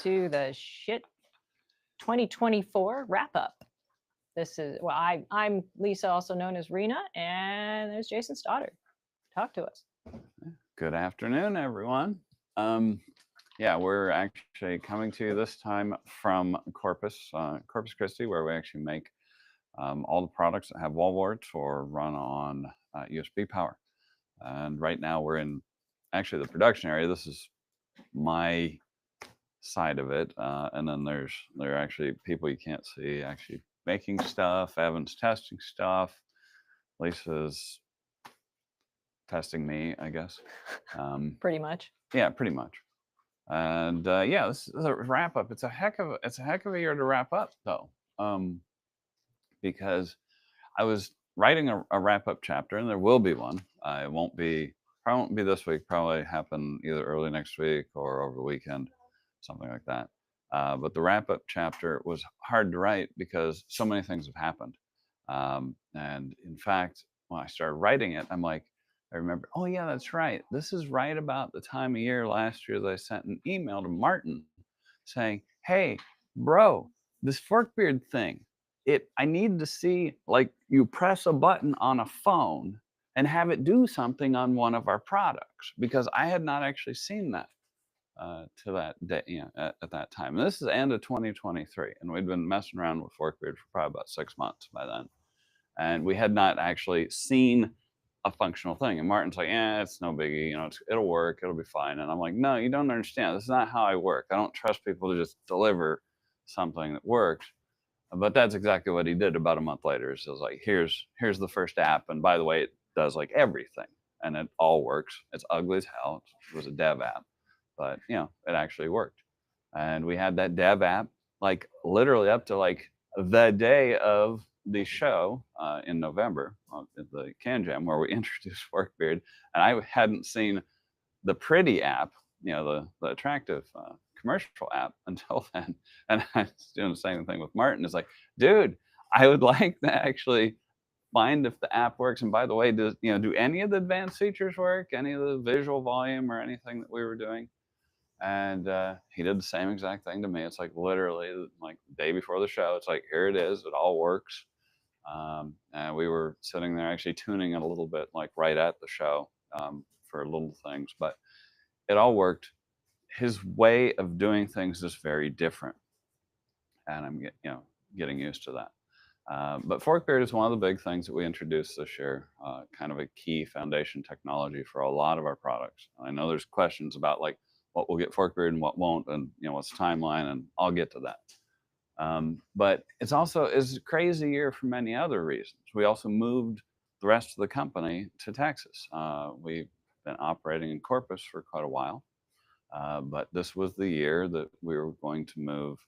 to the shit 2024 wrap up. This is, well, I'm Lisa, also known as Rena, and there's Jason Stoddard. Talk to us. Good afternoon, everyone. Yeah, we're actually coming to you this time from Corpus Christi, where we actually make all the products that have wall warts or run on USB power. And right now we're in actually the production area. This is my side of it, and then there are actually people you can't see actually making stuff. Evan's testing stuff. Lisa's testing me, I guess. Pretty much. Yeah, pretty much. And yeah, this is a wrap up. It's a heck of a year to wrap up, though, because I was writing a wrap up chapter, and there will be one. It won't be this week. Probably happen either early next week or over the weekend, something like that. But the wrap up chapter was hard to write because so many things have happened. And in fact, when I started writing it, I'm like, I remember, oh yeah, that's right. This is right about the time of year last year that I sent an email to Martin saying, hey, bro, this Forkbeard thing, I need to see, like, you press a button on a phone and have it do something on one of our products, because I had not actually seen that to that day, at that time. And this is the end of 2023, and we'd been messing around with Forkbeard for probably about 6 months by then. And we had not actually seen a functional thing. And Martin's like, it's no biggie, it'll work, it'll be fine. And I'm like, no, you don't understand. This is not how I work. I don't trust people to just deliver something that works. But that's exactly what he did about a month later. So it was like, here's the first app. And by the way, it does like everything. And it all works. It's ugly as hell. It was a dev app. But, it actually worked. And we had that dev app, like, literally up to, like, the day of the show in November, at the Can Jam, where we introduced Forkbeard. And I hadn't seen the pretty app, the attractive commercial app until then. And I was doing the same thing with Martin. It's like, dude, I would like to actually find if the app works. And by the way, do any of the advanced features work? Any of the visual volume or anything that we were doing? And he did the same exact thing to me. It's like literally like the day before the show. It's like, here it is. It all works. And we were sitting there actually tuning it a little bit, like right at the show, for little things. But it all worked. His way of doing things is very different, and I'm getting used to that. But Forkbeard is one of the big things that we introduced this year, kind of a key foundation technology for a lot of our products. I know there's questions about like what will get Forkbeard and what won't, and what's the timeline, and I'll get to that. But it's also is a crazy year for many other reasons. We also moved the rest of the company to Texas. We've been operating in Corpus for quite a while. But this was the year that we were going to move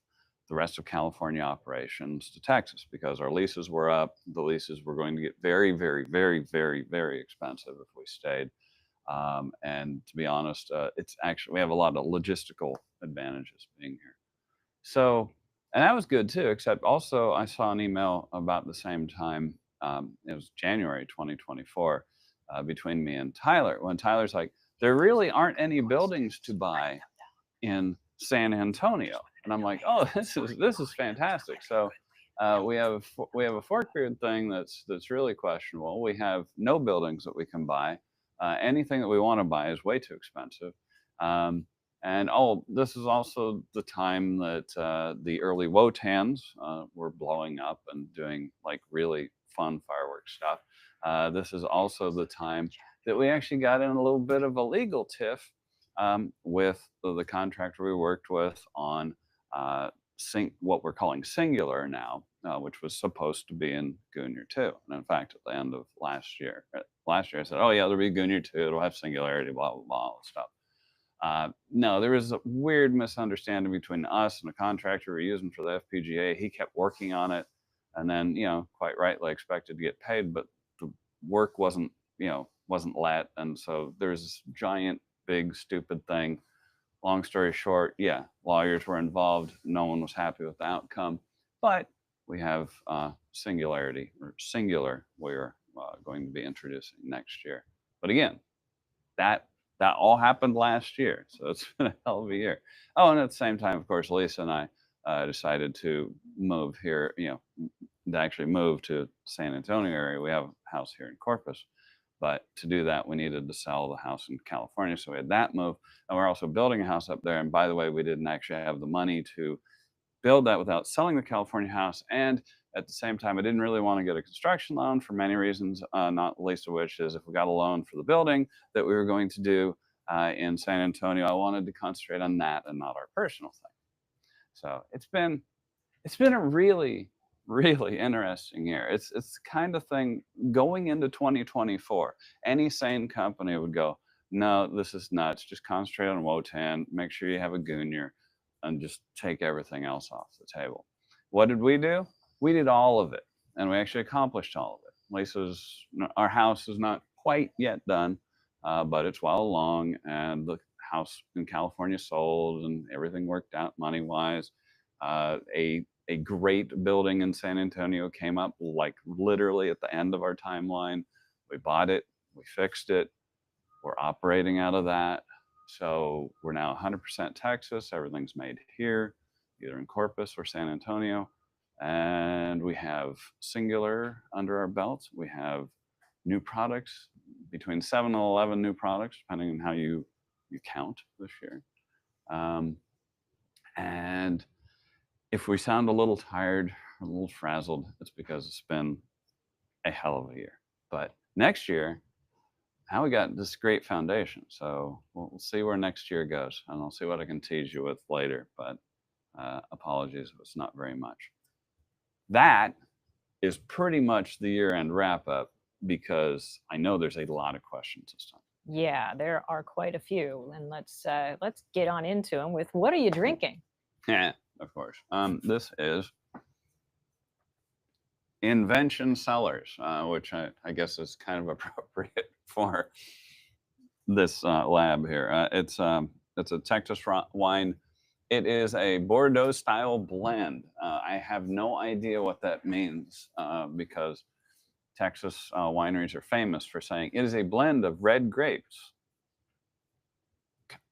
the rest of California operations to Texas because our leases were up. The leases were going to get very, very, very, very, very expensive if we stayed. And to be honest, it's actually, we have a lot of logistical advantages being here. So, and that was good too, except also I saw an email about the same time, it was January 2024, between me and Tyler, when Tyler's like, there really aren't any buildings to buy in San Antonio. And I'm like, oh, this is fantastic. So we have a Forkbeard thing that's really questionable. We have no buildings that we can buy. Anything that we want to buy is way too expensive. And this is also the time that the early Wotans were blowing up and doing like really fun fireworks stuff. This is also the time that we actually got in a little bit of a legal tiff with the contractor we worked with on what we're calling Singular now, which was supposed to be in Gunyer 2. And in fact, at the end of last year I said, oh yeah, there'll be Gunyer 2, it'll have Singularity, blah, blah, blah, all that stuff. No, there was a weird misunderstanding between us and the contractor we're using for the FPGA. He kept working on it and then, quite rightly expected to get paid, but the work wasn't let. And so there's this giant, big, stupid thing. Long story short, yeah, lawyers were involved. No one was happy with the outcome. But we have Singularity, or Singular, we're going to be introducing next year. But again, that that all happened last year. So it's been a hell of a year. Oh, and at the same time, of course, Lisa and I decided to move here, to actually move to San Antonio area. We have a house here in Corpus. But to do that, we needed to sell the house in California. So we had that move. And we're also building a house up there. And by the way, we didn't actually have the money to build that without selling the California house. And at the same time, I didn't really want to get a construction loan for many reasons, not least of which is if we got a loan for the building that we were going to do in San Antonio, I wanted to concentrate on that and not our personal thing. So it's been a really, really interesting year. It's the kind of thing going into 2024, any sane company would go, no, this is nuts. Just concentrate on Wotan, make sure you have a Gunyer, and just take everything else off the table. What did we do? We did all of it, and we actually accomplished all of it. Our house is not quite yet done, but it's well along, and the house in California sold, and everything worked out money-wise. A great building in San Antonio came up like literally at the end of our timeline. We bought it, we fixed it, we're operating out of that. So we're now 100% Texas. Everything's made here, either in Corpus or San Antonio. And we have Singular under our belt. We have new products, between 7 and 11 new products, depending on how you count this year. And if we sound a little tired, a little frazzled, it's because it's been a hell of a year. But next year, now we got this great foundation. So we'll see where next year goes, and I'll see what I can tease you with later. But apologies if it's not very much. That is pretty much the year-end wrap-up, because I know there's a lot of questions this time. Yeah, there are quite a few, and let's get on into them with what are you drinking? Yeah, of course. This is Invention Cellars, which I guess is kind of appropriate for this lab here. It's a Texas wine. It is a Bordeaux style blend. I have no idea what that means because Texas wineries are famous for saying it is a blend of red grapes.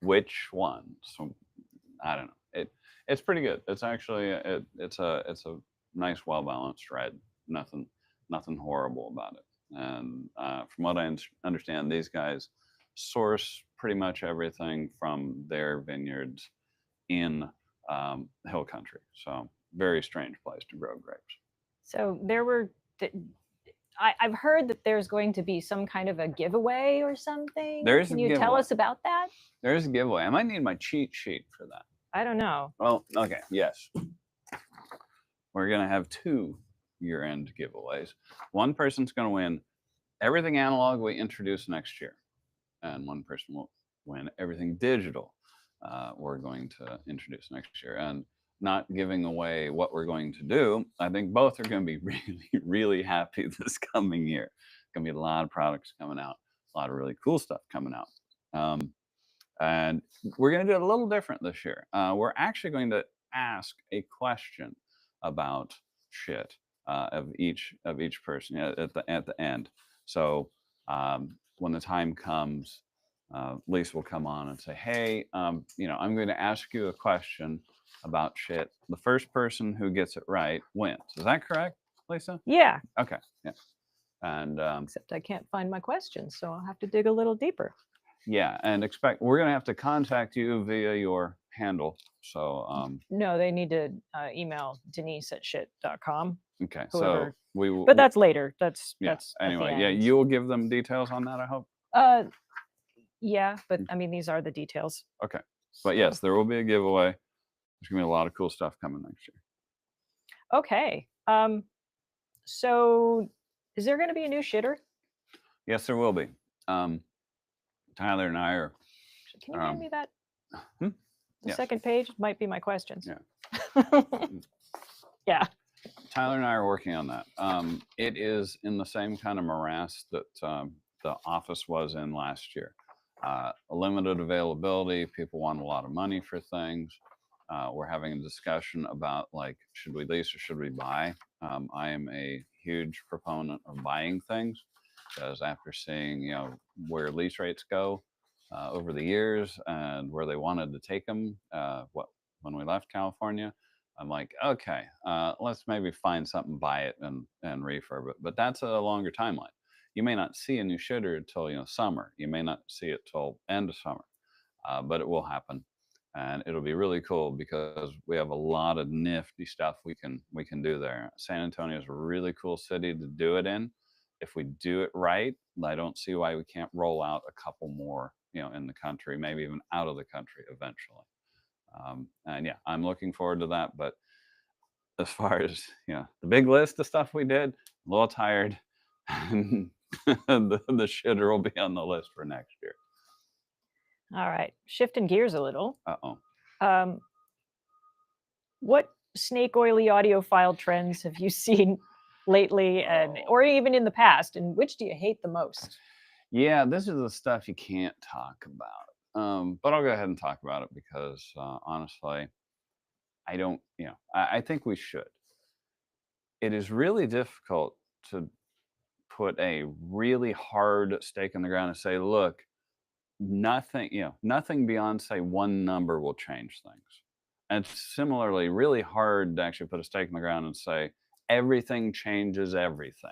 Which one? So I don't know. It's pretty good. It's actually it's a nice, well balanced red. Nothing horrible about it. And from what I understand, these guys source pretty much everything from their vineyards in hill country. So very strange place to grow grapes. So I've heard that there's going to be some kind of a giveaway or something. Can you tell us about that? There's a giveaway. I might need my cheat sheet for that. I don't know. Well, okay, yes. We're going to have 2 year-end giveaways. One person's going to win everything analog we introduce next year, and one person will win everything digital we're going to introduce next year. And not giving away what we're going to do, I think both are going to be really, really happy this coming year. Going to be a lot of products coming out, a lot of really cool stuff coming out. And we're going to do it a little different this year. We're actually going to ask a question about shit of each person at the end. So when the time comes, Lisa will come on and say, "Hey, I'm going to ask you a question about shit. The first person who gets it right wins." Is that correct, Lisa? Yeah. Okay. Yeah. And except I can't find my questions, so I'll have to dig a little deeper. Yeah, and we're going to have to contact you via your handle. So no, they need to email denise@shit.com. Okay, whoever. So we will. But that's later. That's anyway. Yeah, you will give them details on that, I hope. Yeah, but I mean these are the details. Okay, but yes, there will be a giveaway. There's gonna be a lot of cool stuff coming next year. Okay. So is there going to be a new shitter? Yes, there will be. Tyler and I are. Can you hand me that? The yes. second page might be my questions. Yeah. Yeah. Tyler and I are working on that. It is in the same kind of morass that the office was in last year. Limited availability. People want a lot of money for things. We're having a discussion about should we lease or should we buy? I am a huge proponent of buying things because after seeing where lease rates go, over the years and where they wanted to take them. When we left California, I'm like, okay, let's maybe find something, buy it, and refurb it. But that's a longer timeline. You may not see a new shitter until summer. You may not see it till end of summer, but it will happen, and it'll be really cool because we have a lot of nifty stuff we can do there. San Antonio is a really cool city to do it in. If we do it right, I don't see why we can't roll out a couple more, in the country, maybe even out of the country eventually. And yeah, I'm looking forward to that. But as far as the big list of stuff we did, I'm a little tired, and the shitter will be on the list for next year. All right, shifting gears a little. Uh-oh. What snake oily audiophile trends have you seen lately, or even in the past, and which do you hate the most? Yeah, this is the stuff you can't talk about. But I'll go ahead and talk about it because honestly, I don't, I think we should. It is really difficult to put a really hard stake in the ground and say, look, nothing beyond, say, one number will change things. And it's similarly really hard to actually put a stake in the ground and say, everything changes everything.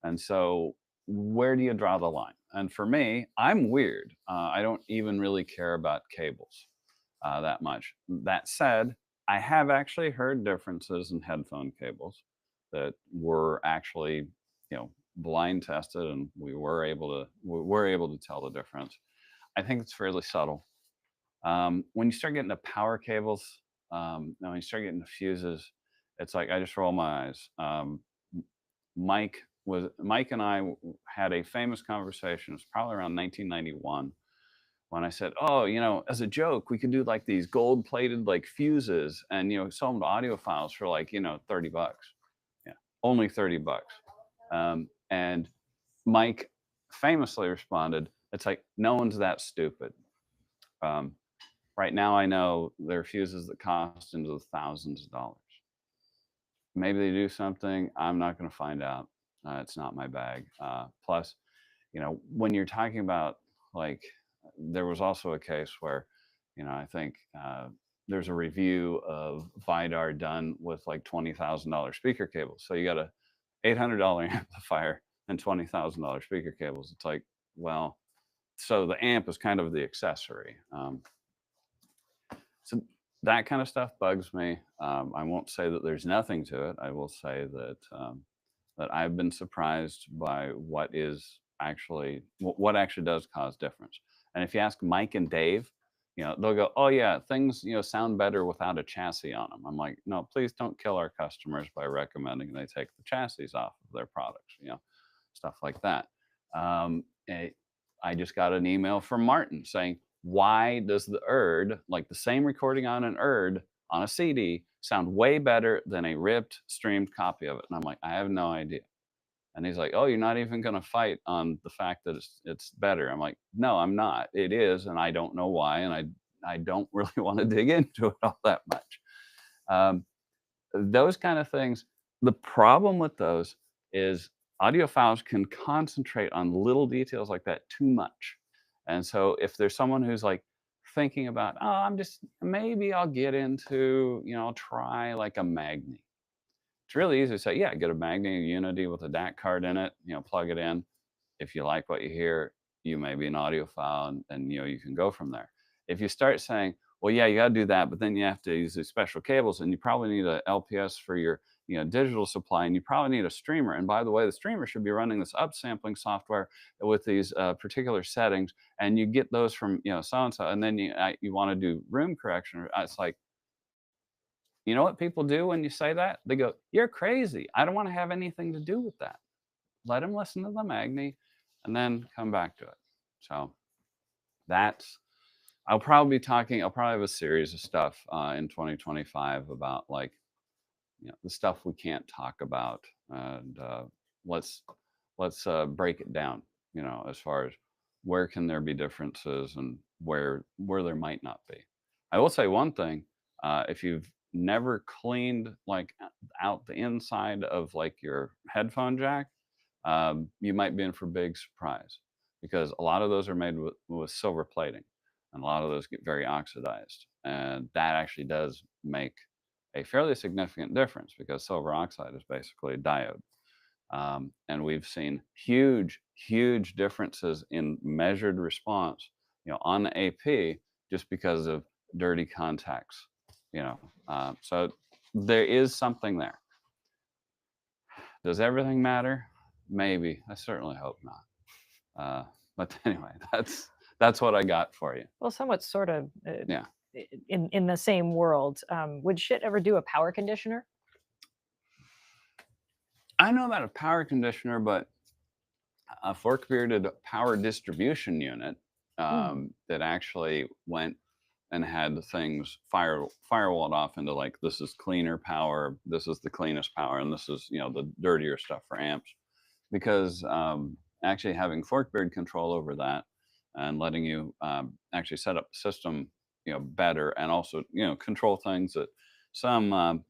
And so, where do you draw the line? And for me, I'm weird. I don't even really care about cables that much. That said, I have actually heard differences in headphone cables that were actually, blind tested, and we were able to tell the difference. I think it's fairly subtle. When you start getting to power cables, when you start getting to fuses, it's like I just roll my eyes. Mike and I had a famous conversation. It was probably around 1991 when I said, "Oh, as a joke, we could do like these gold-plated like fuses and sell them to audiophiles for like $30. Yeah, only $30." And Mike famously responded, "It's like no one's that stupid." Um, right now, I know there are fuses that cost into the thousands of dollars. Maybe they do something. I'm not going to find out. It's not my bag. Plus, when you're talking about like, there was also a case where, I think there's a review of Vidar done with like $20,000 speaker cables. So you got a $800 amplifier and $20,000 speaker cables. It's like, well, so the amp is kind of the accessory. So that kind of stuff bugs me. I won't say that there's nothing to it. I will say that I've been surprised by what actually does cause difference. And if you ask Mike and Dave, they'll go, "Oh yeah, things sound better without a chassis on them." I'm like, no, please don't kill our customers by recommending they take the chassis off of their products. Stuff like that. I just got an email from Martin saying, why does the Yord, like the same recording on an Yord on a CD, sound way better than a ripped, streamed copy of it? And I'm like, I have no idea. And he's like, oh, you're not even going to fight on the fact that it's better. I'm like, no, I'm not. It is, and I don't know why, and I don't really want to dig into it all that much. Those kind of things, the problem with those is audiophiles can concentrate on little details like that too much. And so if there's someone who's like thinking about, oh, maybe I'll get into, I'll try like a Magni. It's really easy to say, yeah, get a Magni Unity with a DAC card in it, plug it in. If you like what you hear, you may be an audiophile, and you can go from there. If you start saying, well, yeah, you got to do that, but then you have to use these special cables, and you probably need a LPS for your digital supply, and you probably need a streamer. And by the way, the streamer should be running this upsampling software with these particular settings, and you get those from so and so, and then you want to do room correction. It's like, you know what people do when you say that? They go, "You're crazy. I don't want to have anything to do with that." Let them listen to the Magni, and then come back to it. So I'll probably have a series of stuff in 2025 about like, the stuff we can't talk about, and let's break it down, as far as where can there be differences and where there might not be. I will say one thing, if you've never cleaned like out the inside of like your headphone jack, you might be in for a big surprise, because a lot of those are made with silver plating, and a lot of those get very oxidized, and that actually does make a fairly significant difference because silver oxide is basically a diode. And we've seen huge differences in measured response, on the AP just because of dirty contacts, So there is something there. Does everything matter? Maybe. I certainly hope not. But anyway, that's what I got for you. Well, somewhat sort of Yeah. in the same world. Would shit ever do a power conditioner? I know about a power conditioner, but a fork-bearded power distribution unit that actually went and had things firewalled off into like, this is cleaner power, this is the cleanest power, and this is the dirtier stuff for amps. Because actually having fork-beard control over that and letting you actually set up the system better, and also control things that some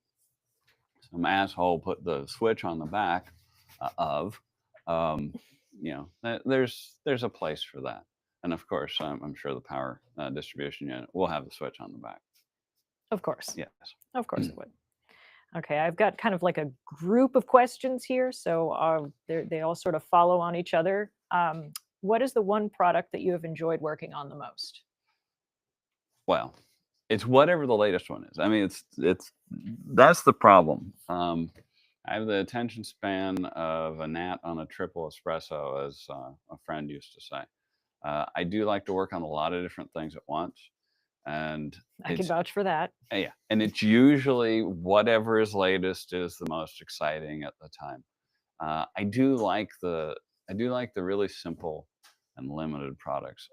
asshole put the switch on the back of. There's a place for that, and of course, I'm sure the power distribution unit will have the switch on the back. Of course. Yes. Of course it would. Okay, I've got kind of like a group of questions here, so they all sort of follow on each other. What is the one product that you have enjoyed working on the most? Well, it's whatever the latest one is. I mean, it's that's the problem. I have the attention span of a gnat on a triple espresso, as a friend used to say. I do like to work on a lot of different things at once, and I can vouch for that. yeah, and it's usually whatever is latest is the most exciting at the time. I do like the really simple and limited products.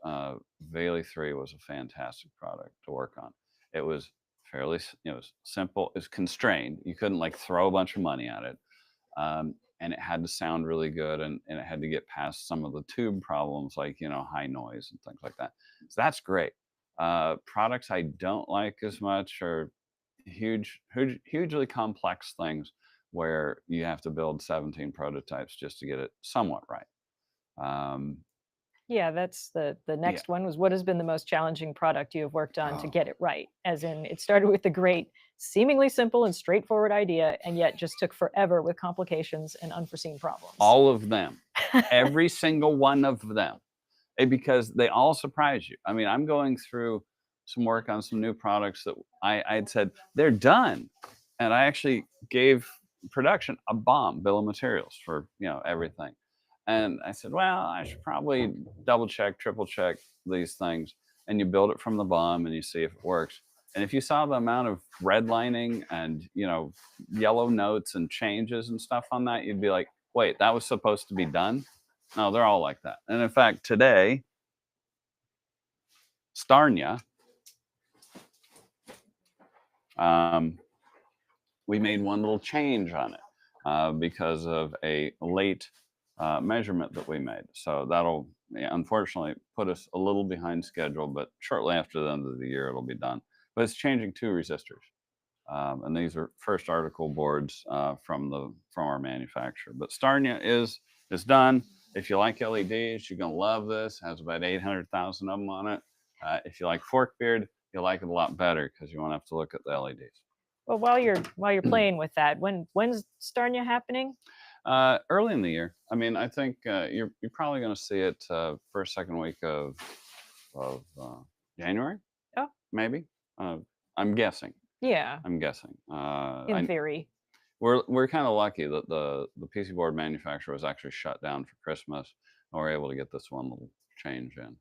Valley 3 was a fantastic product to work on. It was it was simple. It's constrained. You couldn't like throw a bunch of money at it, and it had to sound really good, and it had to get past some of the tube problems, like high noise and things like that. So that's great. Products I don't like as much are hugely complex things where you have to build 17 prototypes just to get it somewhat right. Yeah, that's the next one was, what has been the most challenging product you have worked on to Oh. get it right? As in, it started with a great, seemingly simple and straightforward idea, and yet just took forever with complications and unforeseen problems. All of them, every single one of them, because they all surprise you. I mean, I'm going through some work on some new products that I had said they're done, and I actually gave production a bill of materials for everything. And I said, well, I should probably double check, triple check these things. And you build it from the BOM and you see if it works. And if you saw the amount of redlining and yellow notes and changes and stuff on that, you'd be like, wait, that was supposed to be done? No, they're all like that. And in fact, today, Starnia, we made one little change on it because of a late measurement that we made. So that'll unfortunately put us a little behind schedule, but shortly after the end of the year, it'll be done. But it's changing 2 resistors. And these are first article boards from our manufacturer. But Starnia is done. If you like LEDs, you're gonna love this. It has about 800,000 of them on it. If you like Forkbeard, you'll like it a lot better because you won't have to look at the LEDs. Well, while you're playing with that, when's Starnia happening? Early in the year. I mean, I think you're probably going to see it first, second week of January. Oh, maybe. I'm guessing. Yeah. I'm guessing. In theory. We're kind of lucky that the PC board manufacturer was actually shut down for Christmas, and we're able to get this one little change in.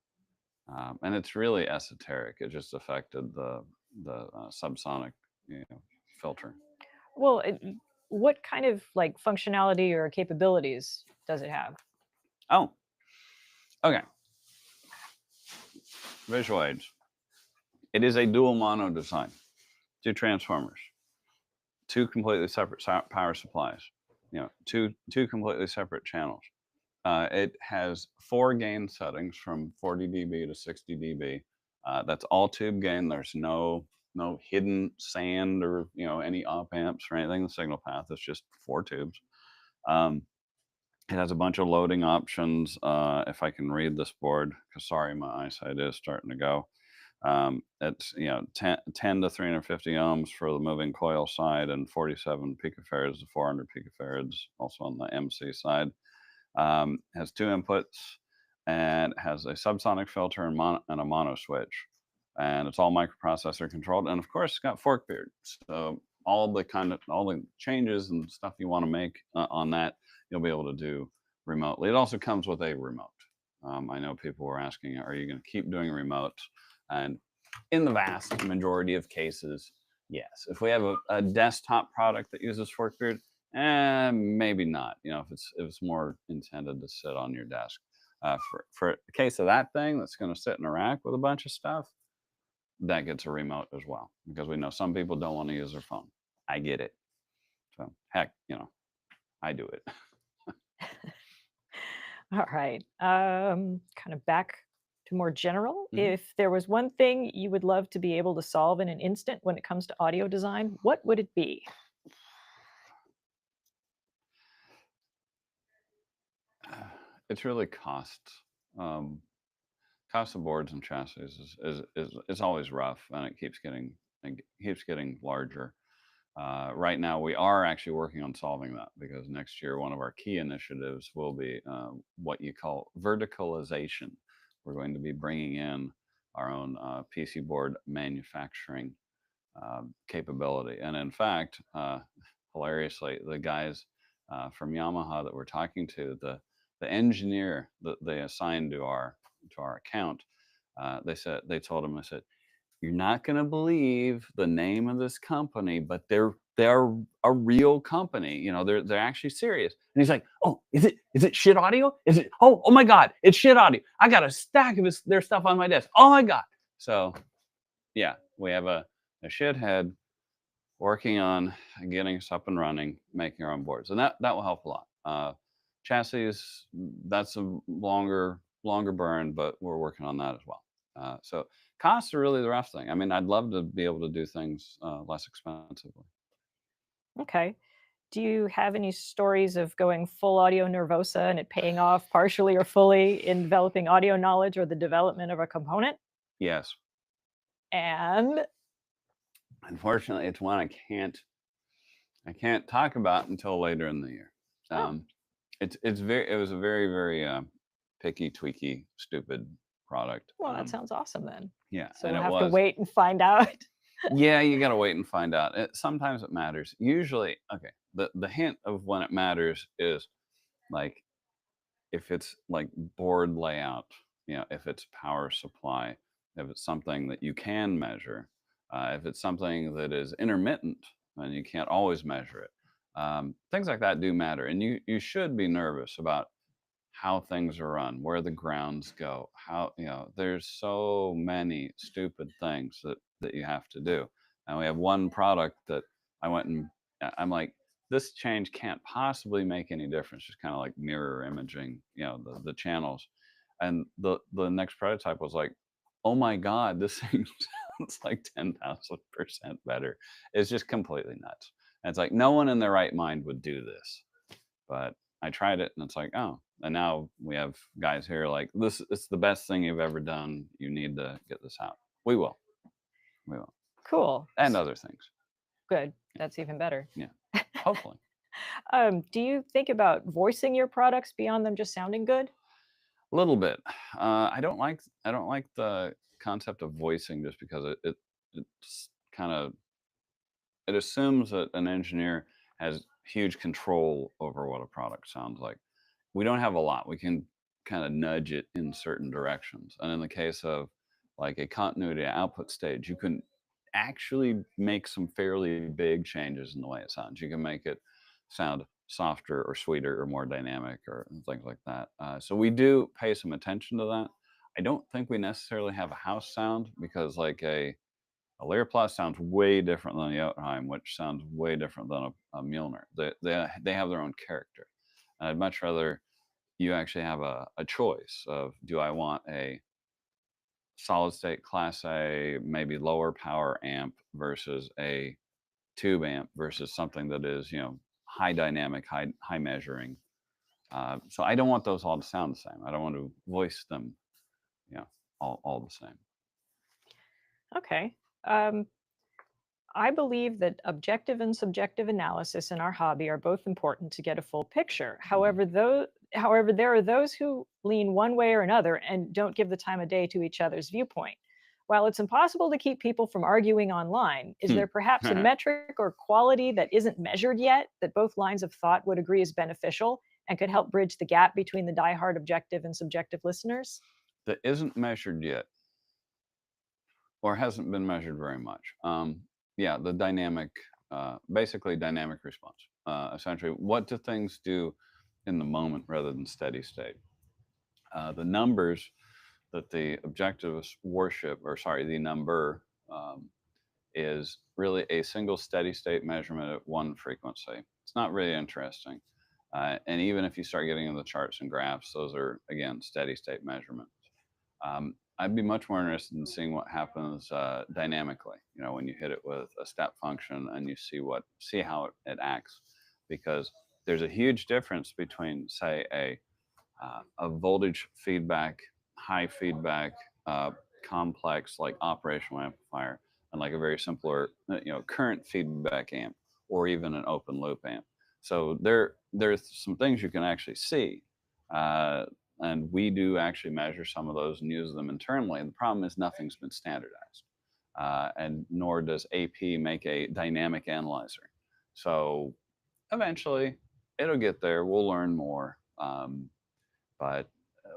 And it's really esoteric. It just affected the subsonic filter. Well, what kind of like functionality or capabilities does it have? Oh, okay. Visual aids. It is a dual mono design. 2 transformers, 2 completely separate power supplies, two completely separate channels. It has 4 gain settings from 40 dB to 60 dB. That's all tube gain. There's no hidden sand or any op amps or anything in the signal path. It's just 4 tubes. It has a bunch of loading options. If I can read this board, because sorry, my eyesight is starting to go. It's 10 to 350 ohms for the moving coil side, and 47 picofarads to 400 picofarads, also on the MC side. Has two inputs and has a subsonic filter and a mono switch. And it's all microprocessor controlled. And of course, it's got fork beard. So all the changes and stuff you want to make on that, you'll be able to do remotely. It also comes with a remote. I know people were asking, are you going to keep doing remotes? And in the vast majority of cases, yes. If we have a desktop product that uses fork beard, maybe not. If it's more intended to sit on your desk. For the case of that thing that's going to sit in a rack with a bunch of stuff, that gets a remote as well, because we know some people don't want to use their phone. I get it. So heck, I do it. All right. Kind of back to more general. Mhm. If there was one thing you would love to be able to solve in an instant when it comes to audio design, what would it be? It's really cost. Um, Cost of boards and chassis is always rough, and it keeps getting larger. Right now, we are actually working on solving that, because next year one of our key initiatives will be what you call verticalization. We're going to be bringing in our own PC board manufacturing capability, and in fact, hilariously, the guys from Yamaha that we're talking to, the engineer that they assigned to our account, they told him, they said, "You're not going to believe the name of this company, but they're a real company. They're actually serious." And he's like, "Oh, is it shit audio? Is it? Oh my God, it's shit audio. I got a stack of their stuff on my desk. Oh my God." So yeah, we have a shithead working on getting us up and running, making our own boards, and that will help a lot. Chassis, that's a longer burn, but we're working on that as well. So costs are really the rough thing. I mean, I'd love to be able to do things less expensively. Okay. Do you have any stories of going full audio nervosa and it paying off partially or fully in developing audio knowledge or the development of a component? Yes, And unfortunately, it's one I can't talk about until later in the year. oh, Um, it was a very very picky, tweaky, stupid product. well, that sounds awesome then. Yeah, So and we'll it have to was. wait and find out. Yeah, you gotta wait and find out. Sometimes it matters. Usually, okay. The hint of when it matters is like if it's like board layout. If it's power supply, if it's something that you can measure, if it's something that is intermittent and you can't always measure it. Things like that do matter, and you should be nervous about how things are run, where the grounds go, there's so many stupid things that you have to do. And we have one product that I'm like, this change can't possibly make any difference, just kind of like mirror imaging, the channels. And the next prototype was like, oh my God, this thing sounds like 10,000% better. It's just completely nuts. And it's like, no one in their right mind would do this. But I tried it, and it's like, oh, and now we have guys here like, this it's the best thing you've ever done. You need to get this out. We will. We will. Cool. And other things. Good. That's even better. Yeah. Hopefully. Do you think about voicing your products beyond them just sounding good? A little bit. I don't like the concept of voicing, just because it's kind of, it assumes that an engineer has huge control over what a product sounds like. We don't have a lot. We can kind of nudge it in certain directions. And in the case of like a continuity output stage, you can actually make some fairly big changes in the way it sounds. You can make it sound softer or sweeter or more dynamic or things like that. So we do pay some attention to that. I don't think we necessarily have a house sound, because like a Lear Plus sounds way different than a Jotunheim, which sounds way different than a Mjolnir. They have their own character. And I'd much rather you actually have a choice of, do I want a solid state class A, maybe lower power amp, versus a tube amp, versus something that is, high dynamic, high measuring. So I don't want those all to sound the same. I don't want to voice them, you know, all the same. Okay. I believe that objective and subjective analysis in our hobby are both important to get a full picture. Mhm. However, there are those who lean one way or another and don't give the time of day to each other's viewpoint. While it's impossible to keep people from arguing online, is there perhaps a metric or quality that isn't measured yet that both lines of thought would agree is beneficial and could help bridge the gap between the diehard objective and subjective listeners? That isn't measured yet, or hasn't been measured very much. Yeah, the dynamic, basically dynamic response. Essentially, what do things do in the moment rather than steady state? The numbers that the objectivists worship, or sorry, the number is really a single steady state measurement at one frequency. It's not really interesting. And even if you start getting into the charts and graphs, those are, again, steady state measurements. I'd be much more interested in seeing what happens dynamically. You know, when you hit it with a step function and you see how it acts, because there's a huge difference between, say, a voltage feedback, high feedback, complex like operational amplifier, and like a very simpler, current feedback amp, or even an open loop amp. So there's some things you can actually see. And we do actually measure some of those and use them internally. And the problem is nothing's been standardized, and nor does AP make a dynamic analyzer. So eventually, it'll get there. We'll learn more. But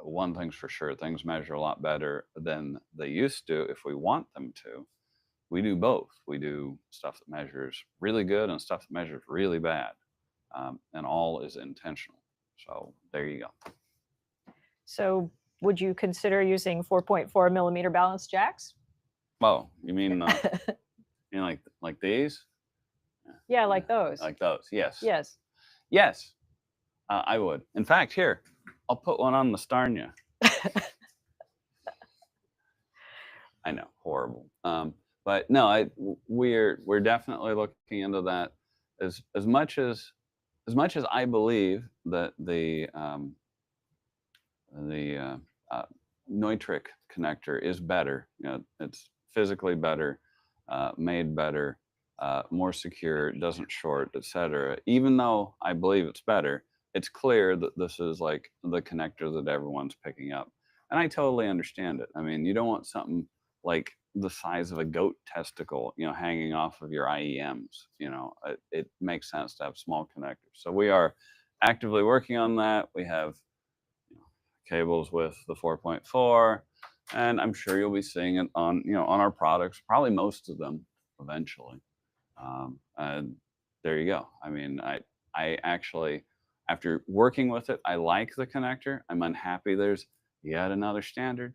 one thing's for sure, things measure a lot better than they used to if we want them to. We do both. We do stuff that measures really good and stuff that measures really bad, and all is intentional. So there you go. So, would you consider using 4.4 millimeter balanced jacks? Oh, you mean like these? Yeah, like those. Like those? Yes. Yes. Yes. I would. In fact, here, I'll put one on the Starnia. I know, horrible. But no, we're definitely looking into that. As much as I believe that the Neutrik connector is better. You know, it's physically better, made better, more secure, doesn't short, etc. Even though I believe it's better, it's clear that this is like the connector that everyone's picking up, and I totally understand it. I mean, you don't want something like the size of a goat testicle, hanging off of your IEMs. It makes sense to have small connectors. So we are actively working on that. We have cables with the 4.4, and I'm sure you'll be seeing it on our products, probably most of them eventually. And there you go. I mean, I actually, after working with it, I like the connector. I'm unhappy there's yet another standard,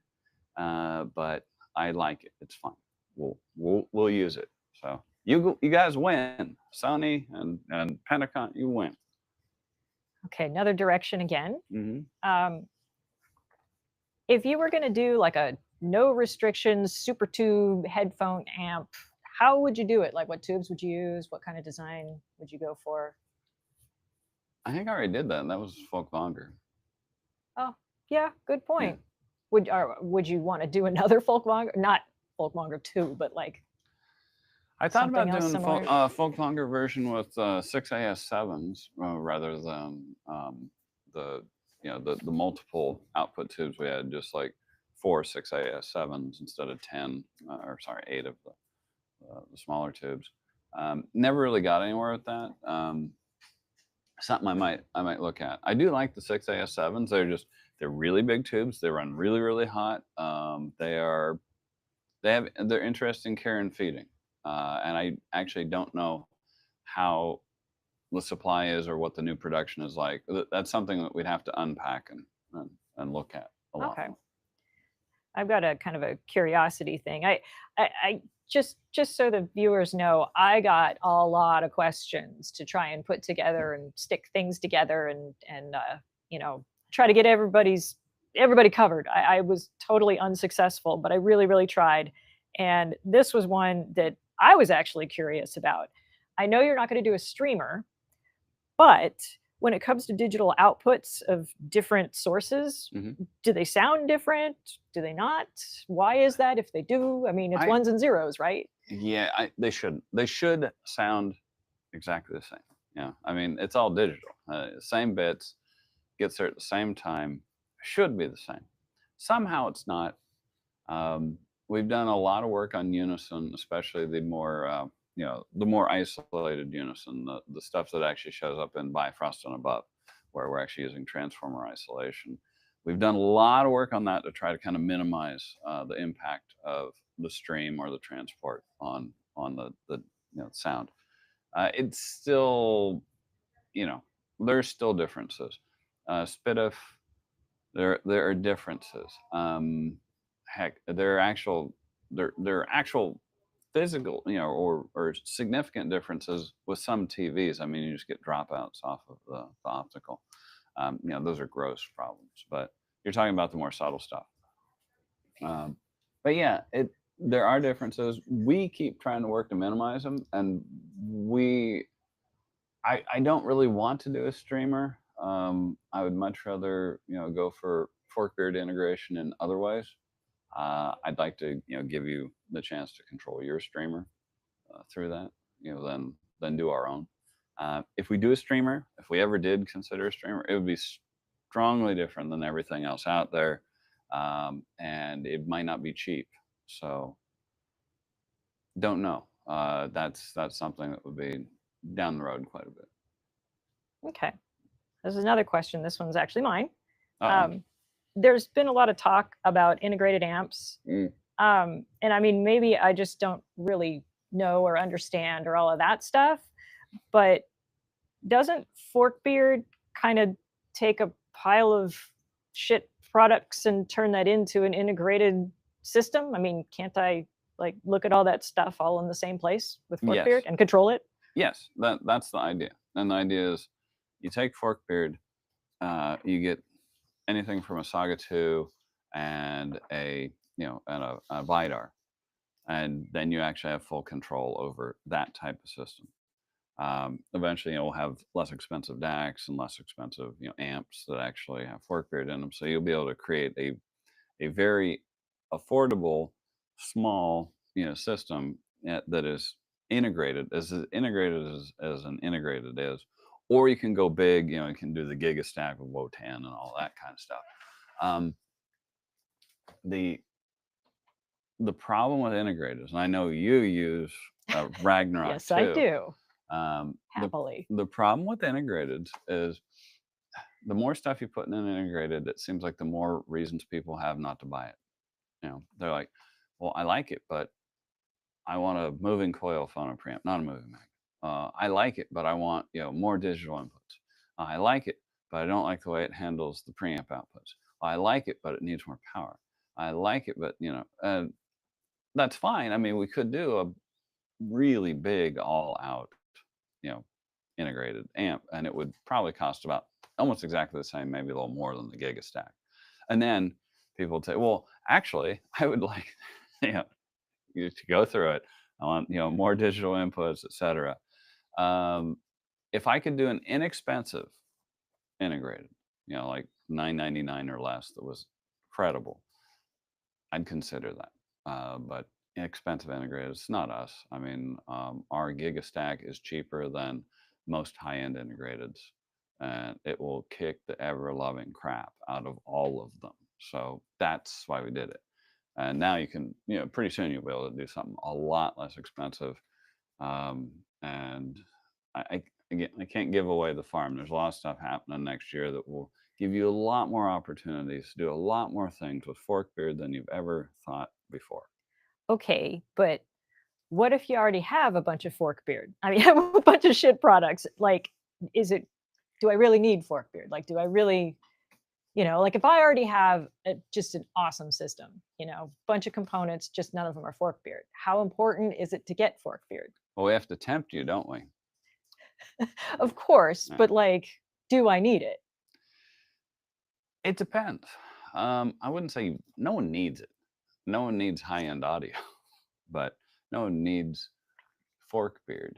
but I like it. It's fun. We'll use it. So you guys win. Sony and Pentacon, you win. Okay, another direction again. Mm-hmm. If you were going to do like a no restrictions super tube headphone amp, how would you do it? Like, what tubes would you use? What kind of design would you go for? I think I already did that, and that was Folkvanger. Oh, yeah, good point. Yeah. Would you want to do another Folkvanger? Not Folkvanger 2, but like I thought about doing a Folkvanger version with 6AS7s rather than the multiple output tubes we had, just like 4 6AS7s instead of 10, 8 of the smaller tubes. Never really got anywhere with that. Something I might look at. I do like the 6AS7s. They're really big tubes. They run really, really hot. They're interesting care and feeding. And I actually don't know how the supply is or what the new production is like. That's something that we'd have to unpack and look at a lot. Okay. I've got a kind of a curiosity thing. I just so the viewers know, I got a lot of questions to try and put together and stick things together and try to get everybody covered. I was totally unsuccessful, but I really, really tried. And this was one that I was actually curious about. I know you're not going to do a streamer, but when it comes to digital outputs of different sources, Hmm. do they sound different? Do they not? Why is that if they do? I mean, it's I ones and zeros, right? Yeah, they should sound exactly the same. Yeah, I mean it's all digital. Same bits, gets there at the same time, should be the same. Somehow it's not. Um, we've done a lot of work on unison, especially the more the more isolated unison, the stuff that actually shows up in Bifrost and above, where we're actually using transformer isolation. We've done a lot of work on that to try to kind of minimize the impact of the stream or the transport on the sound. It's still, there's still differences. SPDIF, there are differences. Heck, there are actual physical, or significant differences with some TVs. I mean, you just get dropouts off of the optical. Those are gross problems. But you're talking about the more subtle stuff. Um, but yeah, there are differences. We keep trying to work to minimize them, and I don't really want to do a streamer. I would much rather go for fork-beard integration in other ways. I'd like to give you the chance to control your streamer through that, than do our own. If we do a streamer, if we ever did consider a streamer, it would be strongly different than everything else out there, and it might not be cheap. So don't know. That's something that would be down the road quite a bit. Okay. This is another question. This one's actually mine. Uh-oh. There's been a lot of talk about integrated amps. Mm. And I mean, maybe I just don't really know or understand or all of that stuff. But doesn't Forkbeard kind of take a pile of shit products and turn that into an integrated system? I mean, can't I like look at all that stuff all in the same place with Forkbeard Yes. and control it? Yes, that's the idea. And the idea is you take Forkbeard, you get anything from a Saga 2 and a Vidar, and then you actually have full control over that type of system. Eventually, we'll have less expensive DACs and less expensive amps that actually have Forkbeard in them. So you'll be able to create a very affordable, small system that is integrated as an integrated is. Or you can go big, you can do the giga stack with Wotan and all that kind of stuff. The problem with integrators, and I know you use Ragnarok Yes, too. I do. Um, Happily. the problem with integrated is the more stuff you put in an integrated, it seems like the more reasons people have not to buy it. They're like, well, I like it, but I want a moving coil phono preamp, not a moving mag. I like it, but I want more digital inputs. I like it, but I don't like the way it handles the preamp outputs. I like it, but it needs more power. I like it, but that's fine. I mean, we could do a really big all-out, integrated amp, and it would probably cost about almost exactly the same, maybe a little more than the Giga Stack. And then people would say, well, actually, I would like you to go through it. I want more digital inputs, etc. If I could do an inexpensive integrated, like $9.99 or less, that was credible, I'd consider that. But inexpensive integrated, it's not us. I mean, our Giga Stack is cheaper than most high-end integrateds, and it will kick the ever-loving crap out of all of them. So that's why we did it. And now you can, pretty soon you'll be able to do something a lot less expensive. And again, I can't give away the farm. There's a lot of stuff happening next year that will give you a lot more opportunities to do a lot more things with Forkbeard than you've ever thought before. Okay, but what if you already have a bunch of Forkbeard? I mean, a bunch of shit products. Like, do I really need Forkbeard? Like, do I really, like if I already have just an awesome system, bunch of components, just none of them are Forkbeard. How important is it to get Forkbeard? Well, we have to tempt you, don't we? Of course, Yeah. but like, do I need it? It depends. I wouldn't say no one needs it. No one needs high-end audio, but no one needs Forkbeard.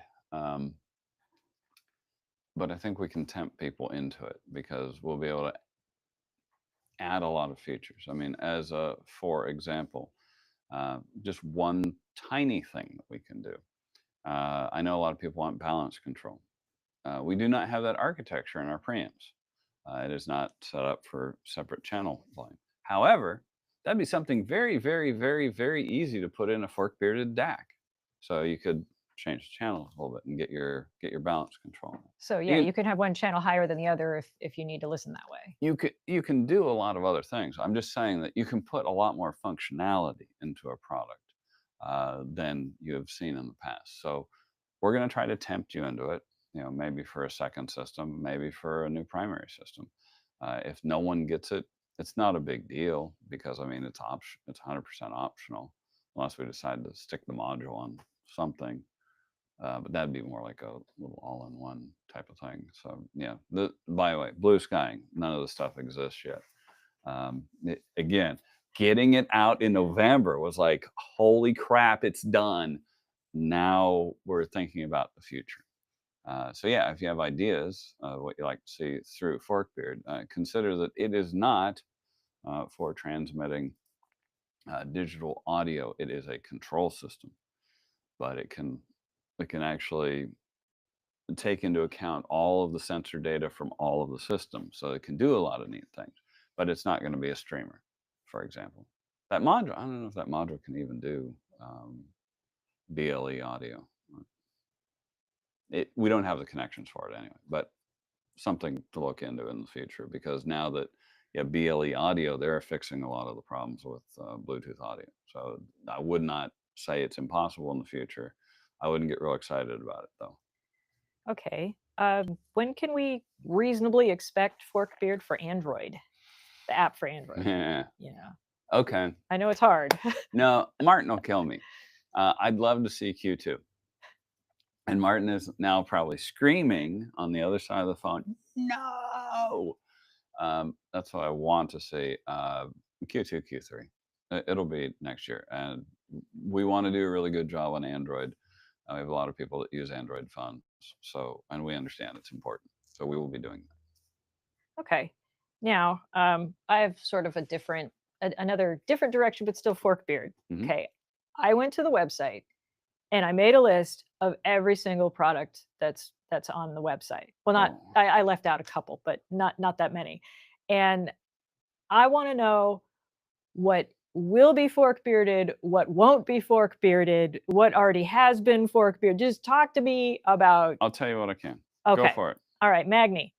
but I think we can tempt people into it because we'll be able to add a lot of features. I mean, for example, just one tiny thing that we can do. I know a lot of people want balance control. We do not have that architecture in our preamps. It is not set up for separate channel volume. However, that'd be something very, very, very, very easy to put in a fork-bearded DAC. So you could change the channels a little bit and get your balance control. So yeah, you can have one channel higher than the other if you need to listen that way. You can do a lot of other things. I'm just saying that you can put a lot more functionality into a product than you have seen in the past. So we're going to try to tempt you into it. Maybe for a second system, maybe for a new primary system. If no one gets it, it's not a big deal because I mean it's 100% optional unless we decide to stick the module on something. But that'd be more like a little all-in-one type of thing. So yeah. By the way, blue skying, none of the stuff exists yet. Again, getting it out in November was like, holy crap, it's done. Now we're thinking about the future. So yeah, if you have ideas what you like to see through Forkbeard, consider that it is not for transmitting digital audio. It is a control system, but it can actually take into account all of the sensor data from all of the systems. So it can do a lot of neat things, but it's not going to be a streamer, for example. That module, I don't know if that module can even do BLE audio. We don't have the connections for it anyway, but something to look into in the future because now that you have BLE audio, they're fixing a lot of the problems with Bluetooth audio. So I would not say it's impossible in the future. I wouldn't get real excited about it though. Okay. When can we reasonably expect Forkbeard for Android? The app for Android. Yeah. Yeah. Okay. I know it's hard. No, Martin will kill me. I'd love to see Q2. And Martin is now probably screaming on the other side of the phone, no! That's what I want to see. Q2, Q3. It'll be next year. And we want to do a really good job on Android. We have a lot of people that use Android phones. So, and we understand it's important. So we will be doing that. Okay. Now, I have sort of another different direction, but still Forkbeard. Mhm. Okay. I went to the website and I made a list of every single product that's on the website. Well, not Oh. I left out a couple, but not that many. And I want to know what will be fork-bearded, what won't be fork-bearded, what already has been fork-bearded. Just talk to me about. I'll tell you what I can. Okay. Go for it. All right, Magni.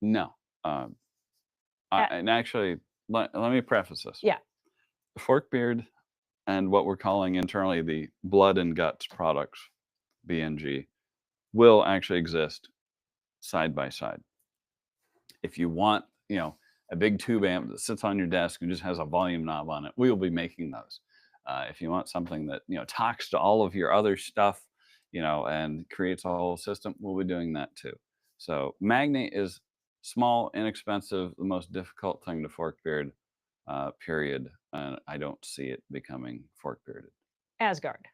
No. And actually, let me preface this. Yeah. Forkbeard and what we're calling internally the blood and guts products, BNG, will actually exist side by side. If you want, a big tube amp that sits on your desk and just has a volume knob on it, we will be making those. If you want something that talks to all of your other stuff, and creates a whole system, we'll be doing that too. So Magni is small, inexpensive, the most difficult thing to fork-beard, period. And I don't see it becoming fork-bearded. Asgard.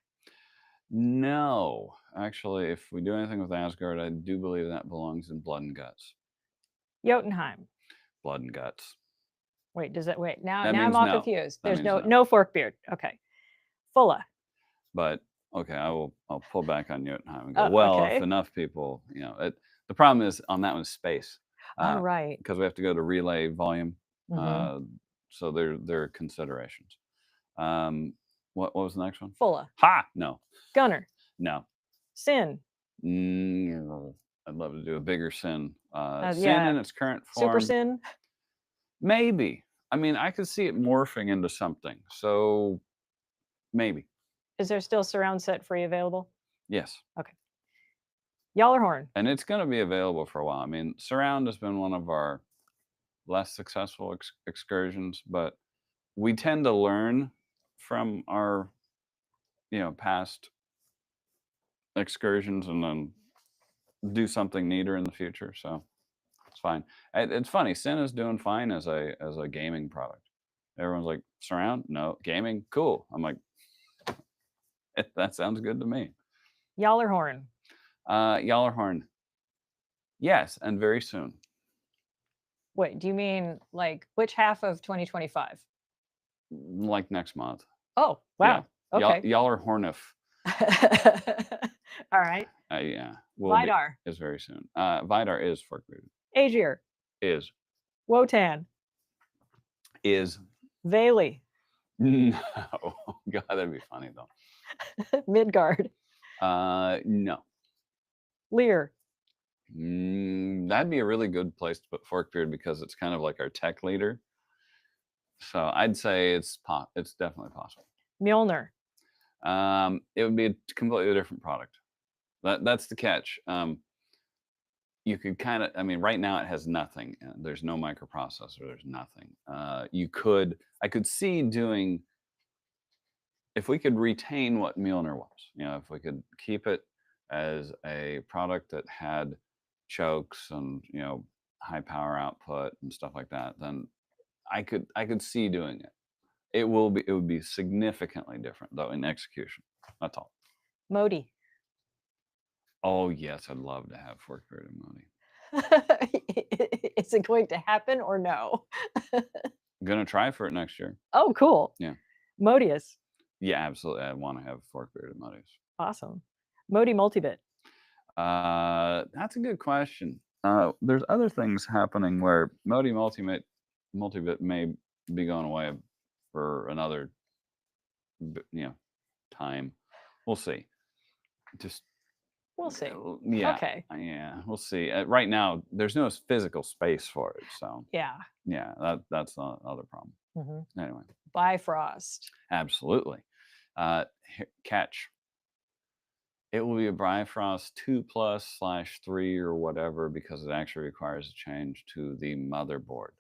No, actually, if we do anything with Asgard, I do believe that belongs in Blood and Guts. Jotunheim. Blood and Guts. Wait, does that wait? Now That I'm means all no. confused. That There's means no Forkbeard. Okay. Fulla. But okay, I'll pull back on Jotunheim and go, well, okay. if enough people, the problem is on that one is All right. because we have to go to relay volume. Mhm. So there are considerations. What was the next one? Fulla. Ha! No. Gunner. No. Sin. I'd love to do a bigger Sin. Sin yeah. in its current form. Super Sin. Maybe. I mean, I could see it morphing into something. So maybe. Is there still surround set free available? Yes. Okay. Yallerhorn. And it's going to be available for a while. I mean, surround has been one of our less successful excursions, but we tend to learn from our past excursions and then do something neater in the future. So it's fine. It's funny. Sin is doing fine as a gaming product. Everyone's like, surround? No. Gaming? Cool. I'm like, that sounds good to me. Yallerhorn. Yallerhorn. Yes, and very soon. Wait, do you mean like which half of 2025? Like next month. Oh, Yeah. wow. Okay. Y'all are Hornif. All right. Yeah. Vidar, Is very soon. Vidar is fork bearded. Aegir, Is. Wotan, Is. Vayli, No. God, that'd be funny though. Midgard, No. Lear. That'd be a really good place to put Forkbeard because it's kind of like our tech leader. So I'd say it's definitely possible. Mjolnir. It would be a completely different product. That's the catch. You could kind of, I mean, right now it has nothing. There's no microprocessor. There's nothing. I could see doing, if we could retain what Mjolnir was, if we could keep it as a product that had chokes and high power output and stuff like that, then I could see doing it. It would be significantly different though in execution. That's all. Modi. Oh yes, I'd love to have fork bearded Modi. Is it going to happen or no? I'm gonna try for it next year. Oh, cool. Yeah. Modius. Yeah, absolutely. I want to have fork bearded Modis. Awesome. Modi multibit. That's a good question. There's other things happening where Modi multibit may be going away for another, time. We'll see. We'll see. Yeah. Okay. Yeah, we'll see. Right now, there's no physical space for it, so Yeah. that's the other problem. Mm-hmm. Anyway. Bifrost. Absolutely. Catch. It will be a Bifrost 2+/3 or whatever because it actually requires a change to the motherboard.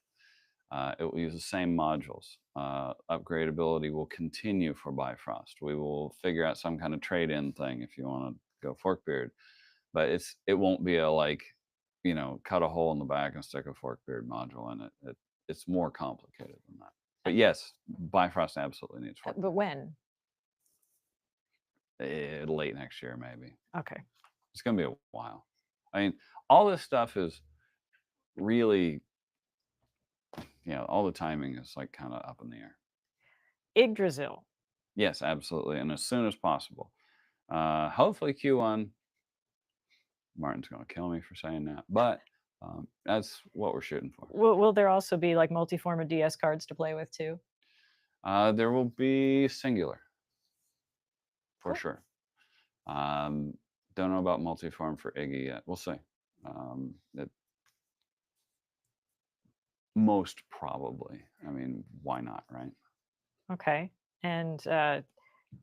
It will use the same modules. Upgradability will continue for Bifrost. We will figure out some kind of trade-in thing if you want to go Forkbeard, but it won't be a cut a hole in the back and stick a Forkbeard module in it. It's more complicated than that. But yes, Bifrost absolutely needs Forkbeard. But when? Late next year, maybe. Okay. It's going to be a while. I mean, all this stuff is really, all the timing is like kind of up in the air. Yggdrasil. Yes, absolutely. And as soon as possible. Hopefully Q1. Martin's going to kill me for saying that, but that's what we're shooting for. Will there also be like multi-form DS cards to play with too? There will be singular. For Cool. sure. Don't know about multi-form for Iggy yet. We'll see. Most probably. I mean, why not, right? Okay. And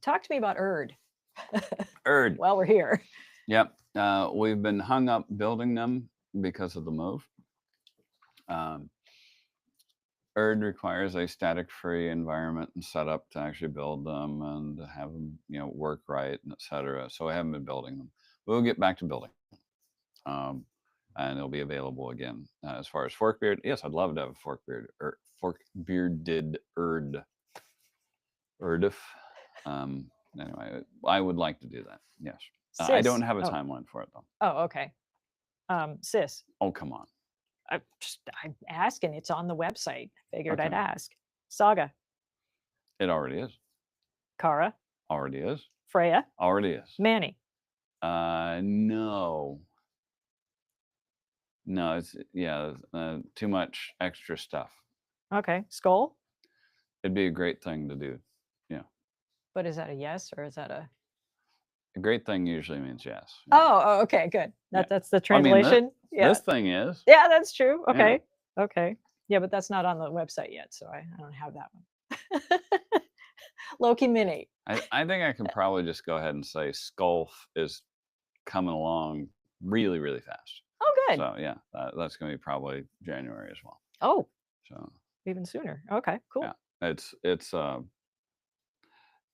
talk to me about Erd. Erd. While we're here. Yep. We've been hung up building them because of the move. Erd requires a static-free environment and setup to actually build them and have them, work right, and etc. So I haven't been building them. We'll get back to building, and it'll be available again. As far as Forkbeard, yes, I'd love to have a Forkbearded Erd. Erdif. Anyway, I would like to do that. Yes. I don't have a timeline for it though. Oh, okay. Sis. Oh, come on. I'm asking. It's on the website. Figured Okay. I'd ask. Saga. It already is. Kara. Already is. Freya. Already is. Manny. No. No, it's too much extra stuff. Okay. Skull. It'd be a great thing to do. Yeah. But is that a yes or is that a great thing usually means yes. Oh, okay, good. That's the translation. This thing is. Yeah, that's true. Okay. Yeah. Okay. Yeah, but that's not on the website yet, so I don't have that one. Loki Mini. I think I can probably just go ahead and say Skulf is coming along really, really fast. Oh, good. So yeah, that's going to be probably January as well. Oh. So even sooner. Okay, cool. Yeah, it's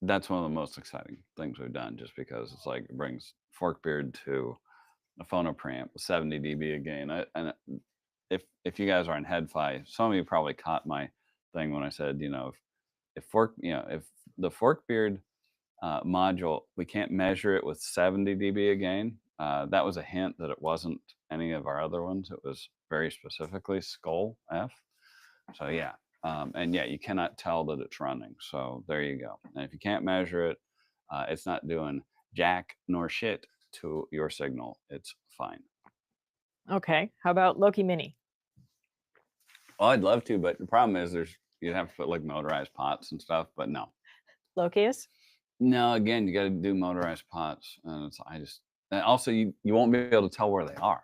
that's one of the most exciting things we've done, just because it's like it brings Forkbeard to a Phono preamp with 70 dB a gain. And if you guys are in HeadFi, some of you probably caught my thing when I said, if the Forkbeard module, we can't measure it with 70 dB a gain. That was a hint that it wasn't any of our other ones. It was very specifically Skull F. So yeah, and yeah, you cannot tell that it's running. So there you go. And if you can't measure it, it's not doing jack nor shit to your signal. It's fine. Okay. How about Loki Mini? Well, I'd love to, but the problem is you'd have to put like motorized pots and stuff. But no, Lokius? no. Again, you got to do motorized pots, and and also you won't be able to tell where they are.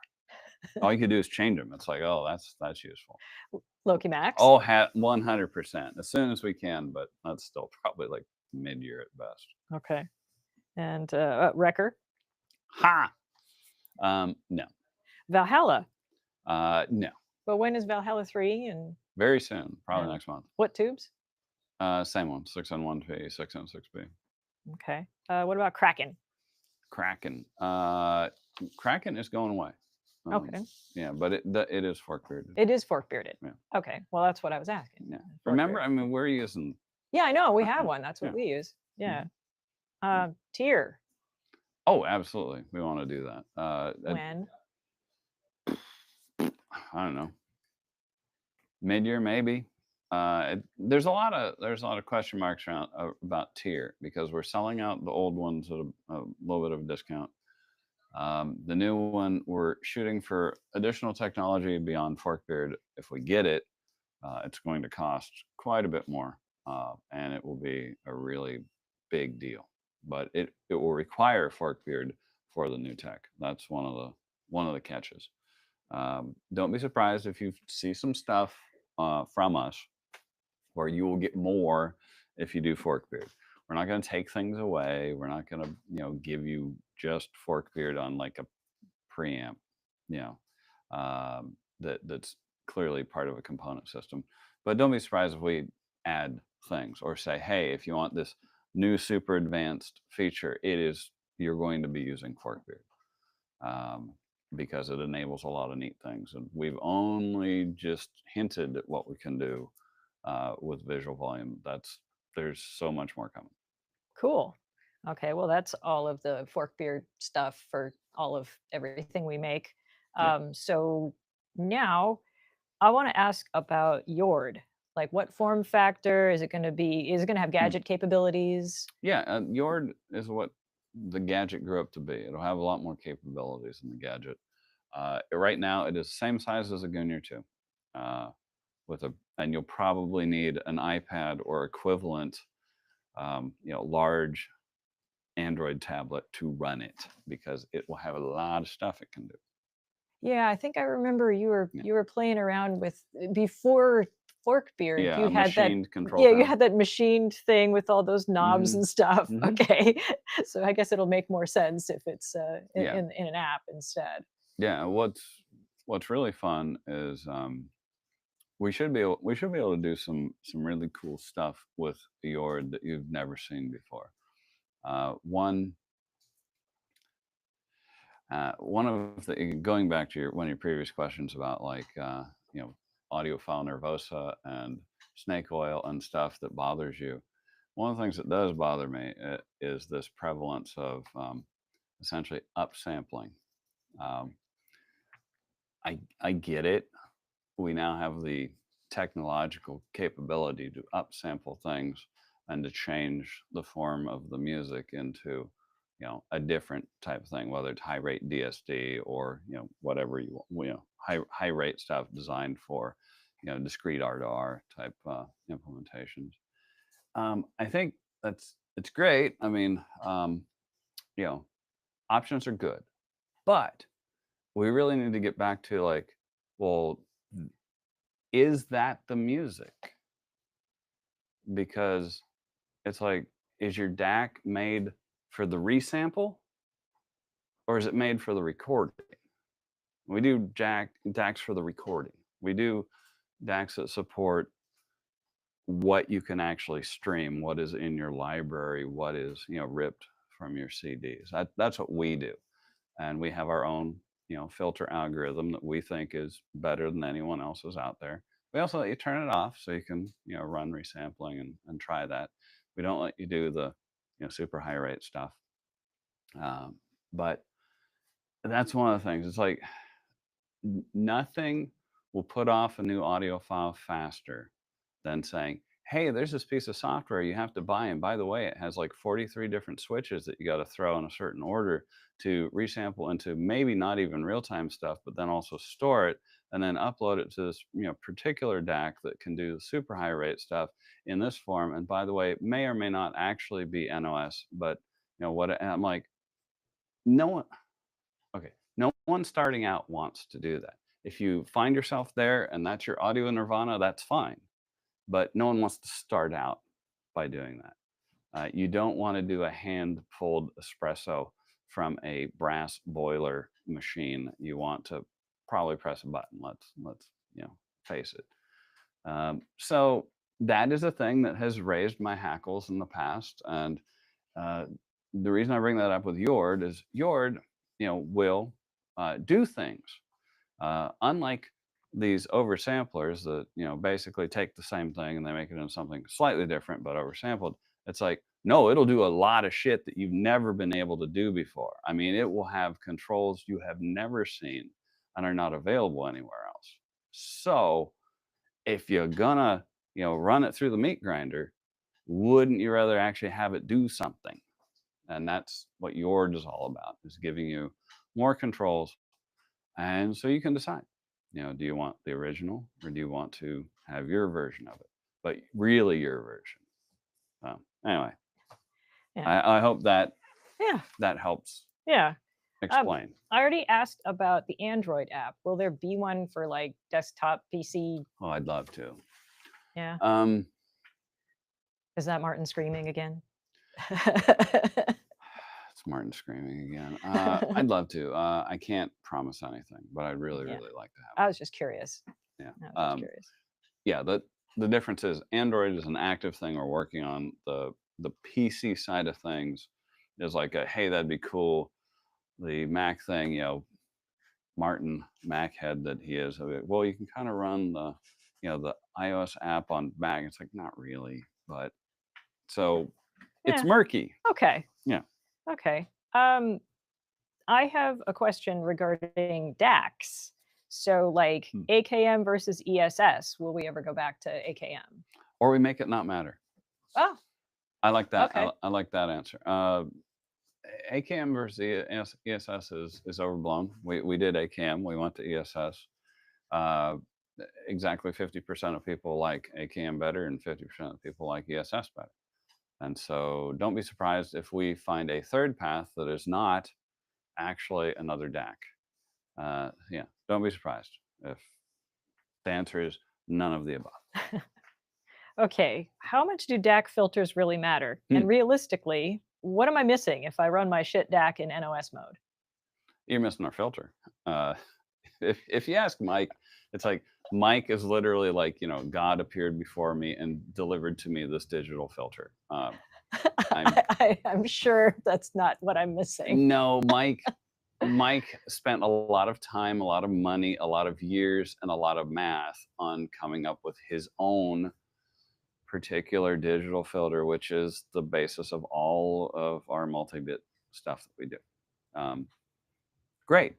All you could do is change them. It's like, oh, that's useful. Loki Max? Oh, 100% as soon as we can, but that's still probably like mid-year at best. Okay. And Wrecker? Ha! No. Valhalla? No. But when is Valhalla 3? And Very soon, probably And- next month. what tubes? Same one, 6N1P, 6N6P. Okay. What about Kraken? Kraken. Kraken is going away. Okay. Yeah, but it is fork bearded. It is fork bearded. Yeah. Okay. Well, that's what I was asking. Yeah. Fork Remember, beard. I mean, we're using. Yeah, I know. We have Yeah. one. That's what Yeah. we use. Yeah. Mhm. Tier. Oh, absolutely. We want to do that. When? I don't know. Mid-year, maybe. There's a lot of question marks around about tier because we're selling out the old ones at a little bit of a discount. The new one, we're shooting for additional technology beyond Forkbeard. If we get it, it's going to cost quite a bit more, and it will be a really big deal. But it will require Forkbeard for the new tech. That's one of the catches. Don't be surprised if you see some stuff from us where you will get more if you do Forkbeard. We're not going to take things away. We're not going to give you just Forkbeard on like a preamp, that's clearly part of a component system. But don't be surprised if we add things or say, hey, if you want this new super advanced feature, you're going to be using Forkbeard. Because it enables a lot of neat things. And we've only just hinted at what we can do with visual volume. There's so much more coming. Cool. Okay. Well, that's all of the Forkbeard stuff for all of everything we make. Yeah. So now I want to ask about Yord. Like, what form factor is it going to be? Is it going to have gadget capabilities? Yeah, Yord is what the gadget grew up to be. It'll have a lot more capabilities than the gadget. Right now, it is the same size as a Gungnir 2, and you'll probably need an iPad or equivalent, large Android tablet to run it because it will have a lot of stuff it can do. Yeah, I think I remember you were playing around with before Forkbeard. Yeah, You a had that machined control Yeah, you panel. had that machined thing with all those knobs Mhm. and stuff. Mhm. Okay, so I guess it'll make more sense if it's Yeah. in an app instead. Yeah, what's really fun is we should be able to do some really cool stuff with Yord that you've never seen before. One of the going back to one of your previous questions about like audiophile nervosa and snake oil and stuff that bothers you. One of the things that does bother me is this prevalence of essentially upsampling. Um, I get it. We now have the technological capability to upsample things and to change the form of the music into a different type of thing, whether it's high rate DSD or whatever you want, high rate stuff designed for discrete R2R type implementations. I think it's great. I mean, options are good, but we really need to get back to like, well, is that the music? Because it's like, is your DAC made for the resample or is it made for the recording? We do DACs for the recording. We do DACs that support what you can actually stream, what is in your library, what is ripped from your CDs. That's what we do, and we have our own filter algorithm that we think is better than anyone else's out there. We also let you turn it off so you can run resampling and try that. We don't let you do the super high rate stuff, but that's one of the things. It's like nothing will put off a new audio file faster than saying, hey, there's this piece of software you have to buy. And by the way, it has like 43 different switches that you got to throw in a certain order to resample into maybe not even real time stuff, but then also store it and then upload it to this particular DAC that can do the super high rate stuff in this form. And by the way, it may or may not actually be NOS, but what I'm like, no one, okay, no one starting out wants to do that. If you find yourself there and that's your audio nirvana, that's fine. But no one wants to start out by doing that. You don't want to do a hand pulled espresso from a brass boiler machine. You want to probably press a button. Let's face it. So that is a thing that has raised my hackles in the past, and uh, the reason I bring that up with Yord is Yord, will do things unlike these oversamplers that basically take the same thing and they make it into something slightly different but oversampled. It's like, no, it'll do a lot of shit that you've never been able to do before. I mean, it will have controls you have never seen and are not available anywhere else. So if you're gonna run it through the meat grinder, wouldn't you rather actually have it do something? And that's what Yord is all about, is giving you more controls. And so you can decide, do you want the original or do you want to have your version of it, but really your version? So anyway, Yeah. I hope that Yeah. that helps Yeah. explain. I already asked about the Android app. Will there be one for like desktop PC? Oh, I'd love to. Yeah. Um, Is that Martin screaming again? it's Martin screaming again. I'd love to. I can't promise anything, but I'd really, Yeah. really like to have I it. was just curious. Yeah. I was just curious. Yeah. The difference is Android is an active thing we're working on. The PC side of things is like a, hey, that'd be cool. The Mac thing, Martin Mac head that he is, well, you can kind of run the iOS app on Mac. It's like, not really, but so it's Yeah. murky. Okay. Yeah. Okay. I have a question regarding DACs. So, like AKM versus ESS, will we ever go back to AKM? Or we make it not matter. Oh, I like that. okay. I like that answer. AKM versus ESS is overblown. We did AKM. We went to ESS. Uh, exactly 50% of people like AKM better, and 50% of people like ESS better. And so, don't be surprised if we find a third path that is not actually another DAC. Yeah, don't be surprised if the answer is none of the above. Okay. How much do DAC filters really matter? And realistically, what am I missing if I run my shit DAC in NOS mode? You're missing our filter. If you ask Mike, it's like Mike is literally like, God appeared before me and delivered to me this digital filter. I'm sure that's not what I'm missing. No, Mike spent a lot of time, a lot of money, a lot of years, and a lot of math on coming up with his own particular digital filter, which is the basis of all of our multi-bit stuff that we do. Great.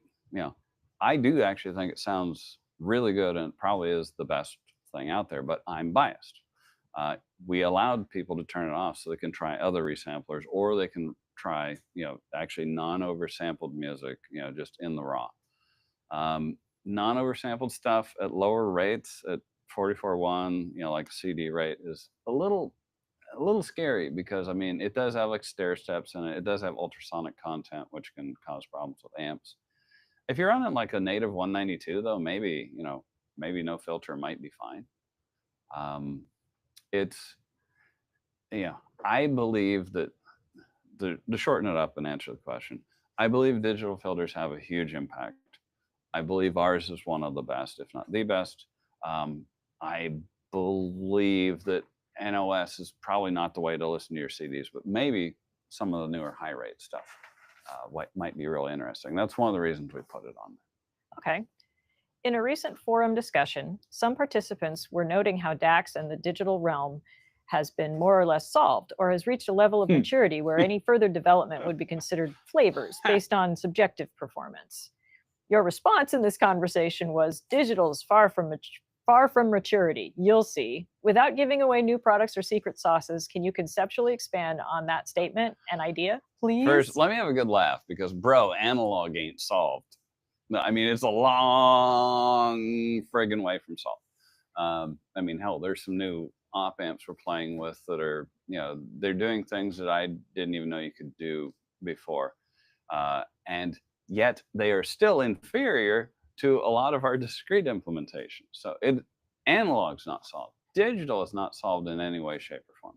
I do actually think it sounds really good and it probably is the best thing out there, but I'm biased. We allowed people to turn it off so they can try other resamplers, or they can try, actually non-oversampled music, just in the raw. Non-oversampled stuff at lower rates at 44.1, like CD rate, is a little scary because, I mean, it does have like stair steps in it. It does have ultrasonic content, which can cause problems with amps. If you're running like a native 192 though, maybe, maybe no filter might be fine. It's, I believe that to shorten it up and answer the question, I believe digital filters have a huge impact. I believe ours is one of the best, if not the best. I believe that NOS is probably not the way to listen to your CDs, but maybe some of the newer high rate stuff might be really interesting. That's one of the reasons we put it on there. Okay. In a recent forum discussion, some participants were noting how DACs and the digital realm has been more or less solved or has reached a level of maturity where any further development would be considered flavors based on subjective performance. Your response in this conversation was digital is far from maturity. You'll see. Without giving away new products or secret sauces, can you conceptually expand on that statement and idea, please? First, let me have a good laugh because, bro, analog ain't solved. No, I mean, it's a long friggin' way from solved. I mean, hell, there's some new op amps we're playing with that are, they're doing things that I didn't even know you could do before. And yet they are still inferior to a lot of our discrete implementations. So analog's not solved. Digital is not solved in any way, shape, or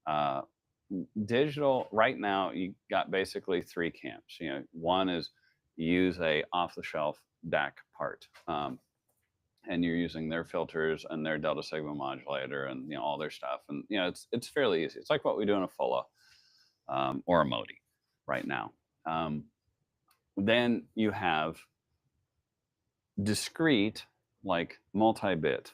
form. Digital right now, you got basically three camps. One is you use a off-the-shelf DAC part, and you're using their filters and their delta sigma modulator and all their stuff, and it's fairly easy. It's like what we do in a Phono or a Modi right now. Then you have discrete, like multi-bit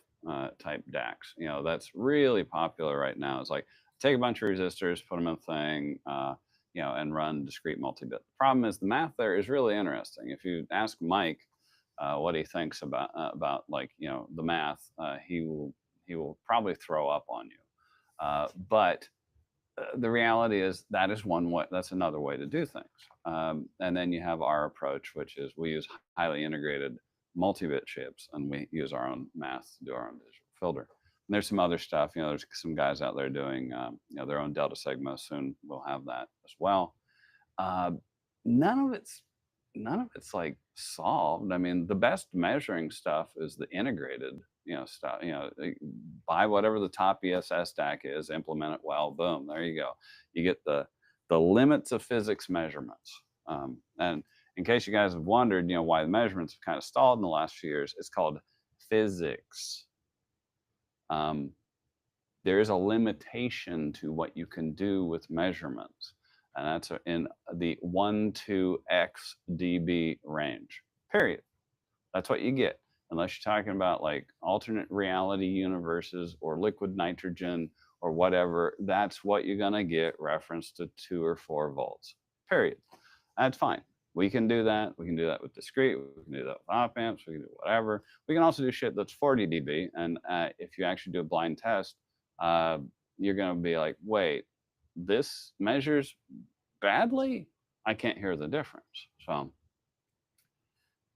type DACs. That's really popular right now. It's like take a bunch of resistors, put them in a thing, and run discrete multi-bit. The problem is the math there is really interesting. If you ask Mike what he thinks about like the math, he will probably throw up on you. But the reality is that is one way. That's another way to do things. And then you have our approach, which is we use highly integrated multi-bit chips, and we use our own math to do our own digital filter. And there's some other stuff. There's some guys out there doing their own delta sigma. Soon we'll have that as well. None of it's like solved. I mean, the best measuring stuff is the integrated stuff. Buy whatever the top ESS DAC is, implement it well, boom, there you go. You get the limits of physics measurements. And in case you guys have wondered, why the measurements have kind of stalled in the last few years, it's called physics. There is a limitation to what you can do with measurements, and that's in the 1 to X dB range, period. That's what you get. Unless you're talking about like alternate reality universes or liquid nitrogen or whatever, that's what you're going to get referenced to 2 or 4 volts, period. That's fine. We can do that. We can do that with discrete. We can do that with op amps. We can do whatever. We can also do shit that's 40 dB. And if you actually do a blind test, you're going to be like, wait, this measures badly? I can't hear the difference. So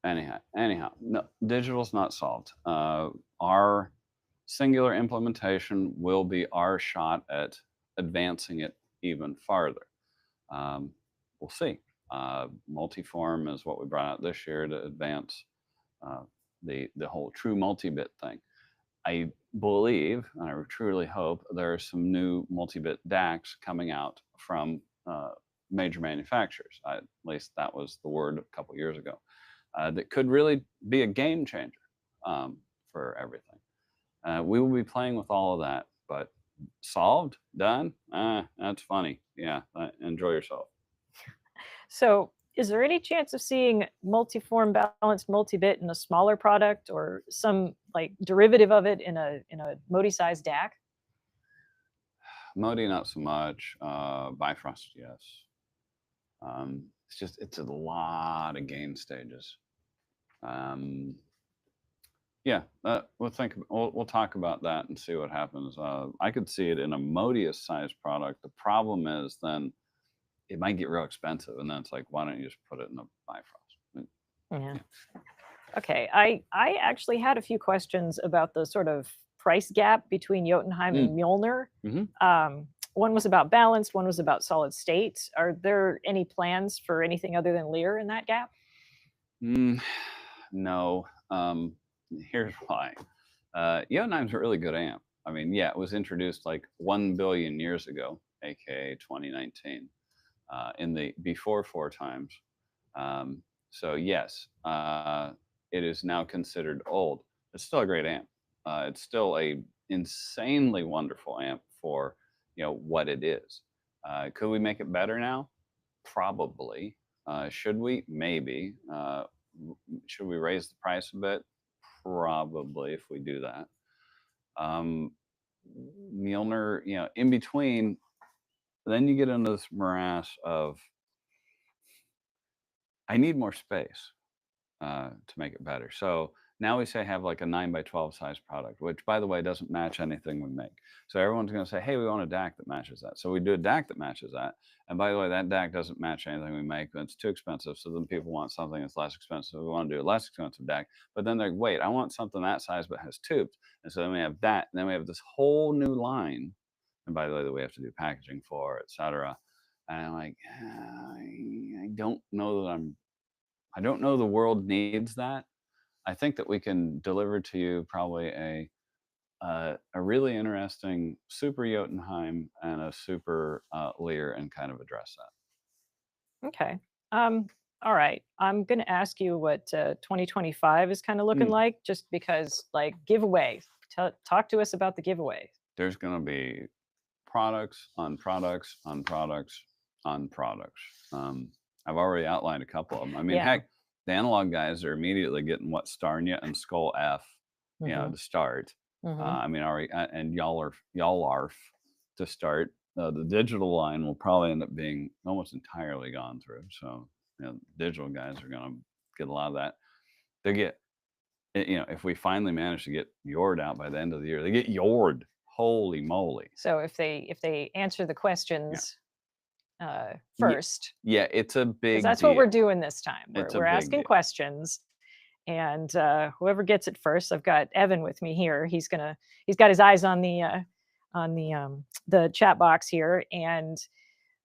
anyhow, no, digital's not solved. Our singular implementation will be our shot at advancing it even farther. We'll see. Multiform is what we brought out this year to advance the whole true multi-bit thing. I believe, and I truly hope, there are some new multi-bit DACs coming out from major manufacturers. At least that was the word a couple years ago. That could really be a game changer for everything. We will be playing with all of that, but solved, done, that's funny. Yeah, enjoy yourself. So is there any chance of seeing multiform balanced multi-bit in a smaller product or some like derivative of it in a Modi-sized DAC? Modi, not so much. Bifrost, yes. It's a lot of gain stages. Yeah, we'll talk about that and see what happens. I could see it in a Modius-sized product. The problem is then it might get real expensive, and then it's like, why don't you just put it in a Bifrost? Yeah. Okay, I actually had a few questions about the sort of price gap between Jotunheim and Mjolnir. One was about balance, one was about solid state. Are there any plans for anything other than Lear in that gap? No. Here's why. Jotunheim's a really good amp. I mean, yeah, it was introduced like 1 billion years ago, aka 2019, in the before 4 times. So yes, it is now considered old. It's still a great amp. It's still a insanely wonderful amp for what it is. Could we make it better now? Probably. Should we? Maybe. Should we raise the price a bit? Probably, if we do that. Milner, in between, then you get into this morass of I need more space to make it better. So now we say have like a 9 by 12 size product, which by the way doesn't match anything we make. So everyone's going to say, hey, we want a DAC that matches that. So we do a DAC that matches that. And by the way, that DAC doesn't match anything we make, but it's too expensive. So then people want something that's less expensive. We want to do a less expensive DAC. But then they're like, wait, I want something that size but has tubes. And so then we have that. And then we have this whole new line. And by the way, that we have to do packaging for, et cetera. And I'm like, I don't know that I don't know the world needs that. I think that we can deliver to you probably a really interesting super Jotunheim and a super Lear and kind of address that. Okay. All right. I'm going to ask you what 2025 is kind of looking like, just because, like, giveaway. Talk to us about the giveaway. There's going to be products on products on products on products. I've already outlined a couple of them. I mean, heck, the analog guys are immediately getting what Starnia and Skull F, to start. I mean, already, and y'all are to start. The digital line will probably end up being almost entirely gone through. So, digital guys are going to get a lot of that. They get, if we finally manage to get Yord out by the end of the year, they get Yord. Holy moly! So if they answer the questions. First. Yeah, it's a big that's deal. what we're doing this time. We're asking deal. questions, and whoever gets it first. I've got Evan with me here. He's got his eyes on the chat box here, and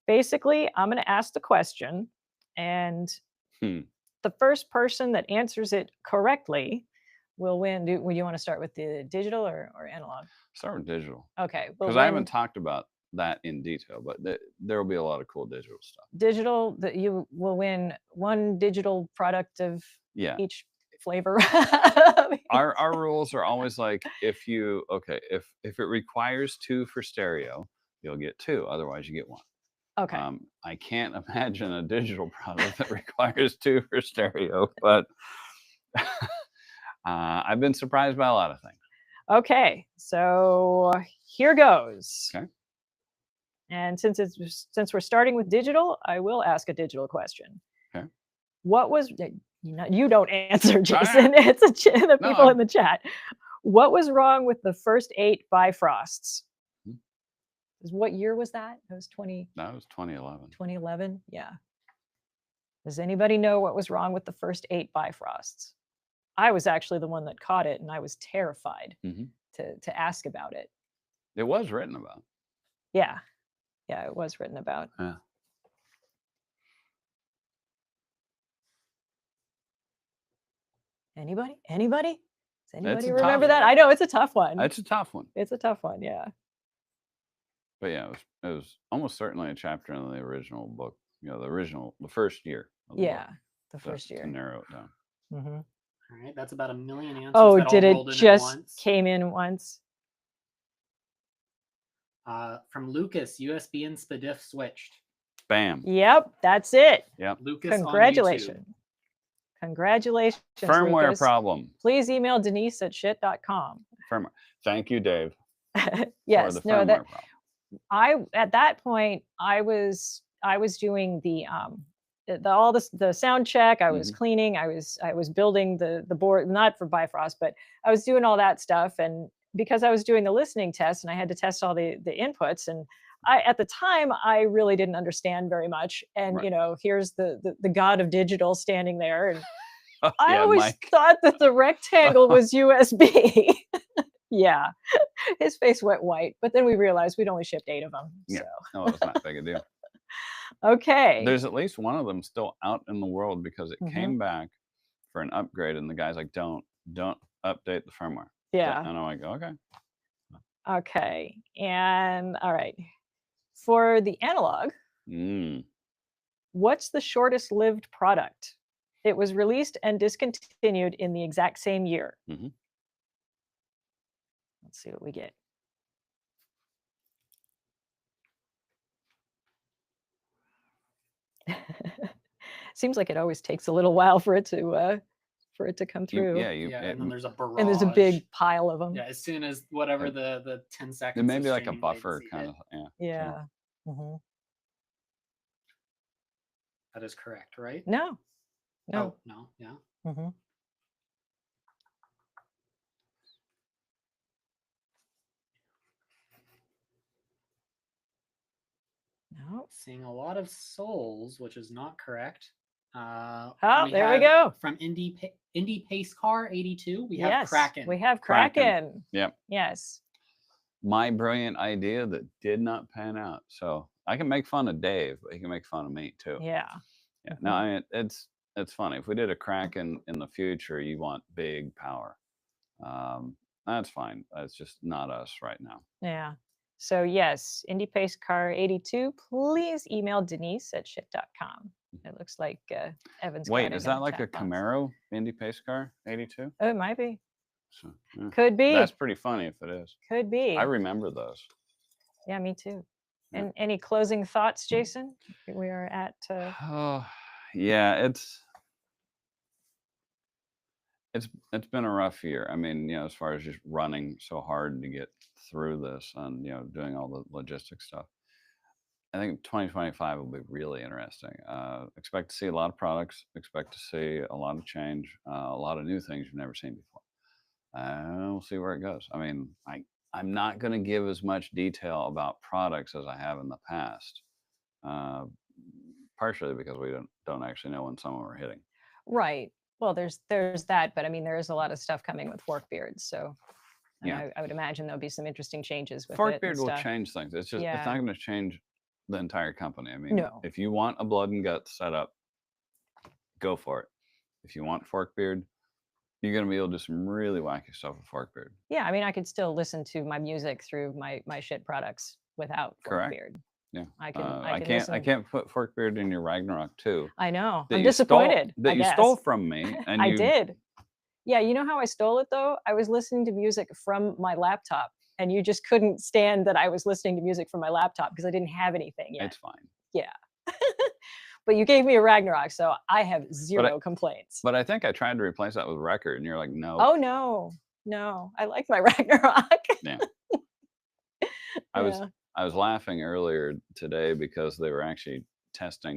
basically I'm going to ask the question, and the first person that answers it correctly will win. Would you want to start with the digital or analog? Start with digital. Okay. Because I haven't talked about that in detail, but there will be a lot of cool digital stuff. Digital, that you will win one digital product of each flavor. Our rules are always like, if it requires 2 for stereo, you'll get 2. Otherwise, you get 1. Okay. I can't imagine a digital product that requires 2 for stereo, but I've been surprised by a lot of things. Okay, so here goes. Okay. And since we're starting with digital, I will ask a digital question. Okay. What was you don't answer, Jason? It's the people in the chat. What was wrong with the first 8 Bifrosts? What year was that? That was 2011. 2011. Yeah. Does anybody know what was wrong with the first 8 Bifrosts? I was actually the one that caught it, and I was terrified to ask about it. It was written about. Yeah. Yeah, it was written about. Yeah. Anybody? Does anybody remember that? I know it's a tough one. It's a tough one. It's a tough one, yeah. But yeah, it was almost certainly a chapter in the original book. The first year. The first year. To narrow it down. All right, that's about 1 million answers. Oh, did it just came in once? From Lucas, USB and SPDIF switched. Bam. Yep, that's it. Yep. Lucas, congratulations. Congratulations. Firmware Lucas. problem. Please email Denise at shit.com. Firmware. Thank you, Dave. Yes. For the firmware problem. At that point I was doing the sound check. I was cleaning. I was building the board, not for Bifrost, but I was doing all that stuff. And because I was doing the listening test and I had to test all the inputs, and at the time I really didn't understand very much. And here's the god of digital standing there, and I always thought that the rectangle was USB. Yeah, his face went white, but then we realized we'd only shipped 8 of them. Yeah, so. no, it's not big a deal. Okay. There's at least one of them still out in the world because it came back for an upgrade, and the guy's like, don't update the firmware. Yeah. And I'm like, okay. Okay. And all right. For the analog, what's the shortest lived product? It was released and discontinued in the exact same year. Let's see what we get. Seems like it always takes a little while for it to for it to come You, through. yeah, you. Yeah, It, and then there's a barrage. And there's a big pile of them. Yeah, as soon as whatever Yep. the 10 seconds. there may of be like a streaming buffer latency kind hit. of. Yeah. Yeah. hmm That is correct, right? No. No. Oh, no. Yeah. hmm No. Seeing a lot of souls, which is not correct. Oh, there we have go. From Indie Pace Car 82, we have Yes, Kraken. we have Kraken. Kraken. Yep. Yes. My brilliant idea that did not pan out. So I can make fun of Dave, but he can make fun of me too. Yeah. Yeah. No, I mean, it's funny. If we did a Kraken in the future, you want big power. That's fine. That's just not us right now. Yeah. So yes, Indie Pace Car 82, please email Denise at shit.com. It looks like Evan's Wait, got it is in that the like a chat box. Camaro Indy Pace Car 82? Oh, it might be. So, yeah. Could be. That's pretty funny if it is. Could be. I remember those. Yeah, me too. Yeah. And any closing thoughts, Jason? We are at Oh, yeah, it's been a rough year. I mean, as far as just running so hard to get through this and doing all the logistics stuff. I think 2025 will be really interesting. Expect to see a lot of products. Expect to see a lot of change. A lot of new things you've never seen before. We'll see where it goes. I mean, I'm not going to give as much detail about products as I have in the past. Partially because we don't actually know when some of them are hitting. right. Well, there's that, but I mean, there is a lot of stuff coming with Forkbeard, so Yeah. I would imagine there'll be some interesting changes with it. Forkbeard and will stuff. change things. It's just it's Yeah. not going to change the entire company. I mean, No. if you want a blood and guts setup, go for it. If you want Forkbeard, you're going to be able to do some really wacky stuff with Forkbeard. Yeah, I mean, I could still listen to my music through my shit products without Correct. Forkbeard. Yeah. I can I can't put Forkbeard in your Ragnarok 2. I know. that I'm you stole- disappointed. That I you guess. stole from me. And I did. Yeah, you know how I stole it though? I was listening to music from my laptop, and you just couldn't stand that I was listening to music from my laptop because I didn't have anything yet. It's fine. Yeah. But you gave me a Ragnarok, so I have zero complaints. But I think I tried to replace that with record, and you're like, no. Oh no, I like my Ragnarok. Yeah. I was laughing earlier today because they were actually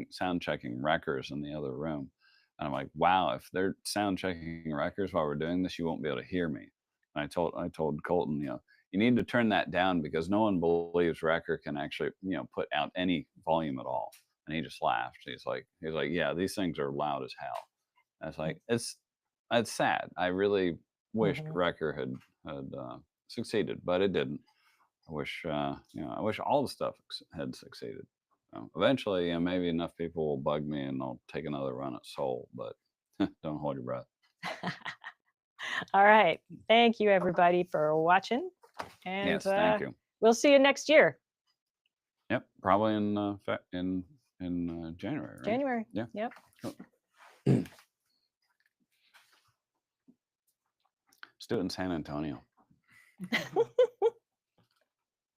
sound checking wreckers in the other room. And I'm like, wow, if they're sound checking wreckers while we're doing this, you won't be able to hear me. And I told Colton, you need to turn that down because no one believes Wrecker can actually, put out any volume at all. And he just laughed. He's like, yeah, these things are loud as hell. And it's like, it's sad. I really wished Wrecker had succeeded, but it didn't. I wish all the stuff had succeeded. Eventually, maybe enough people will bug me and I'll take another run at Soul, but don't hold your breath. All right. Thank you, everybody, for watching. And yes, thank you. We'll see you next year. Yep, probably in January. Right? January. Yeah. Yep. Cool. Let's do it in San Antonio.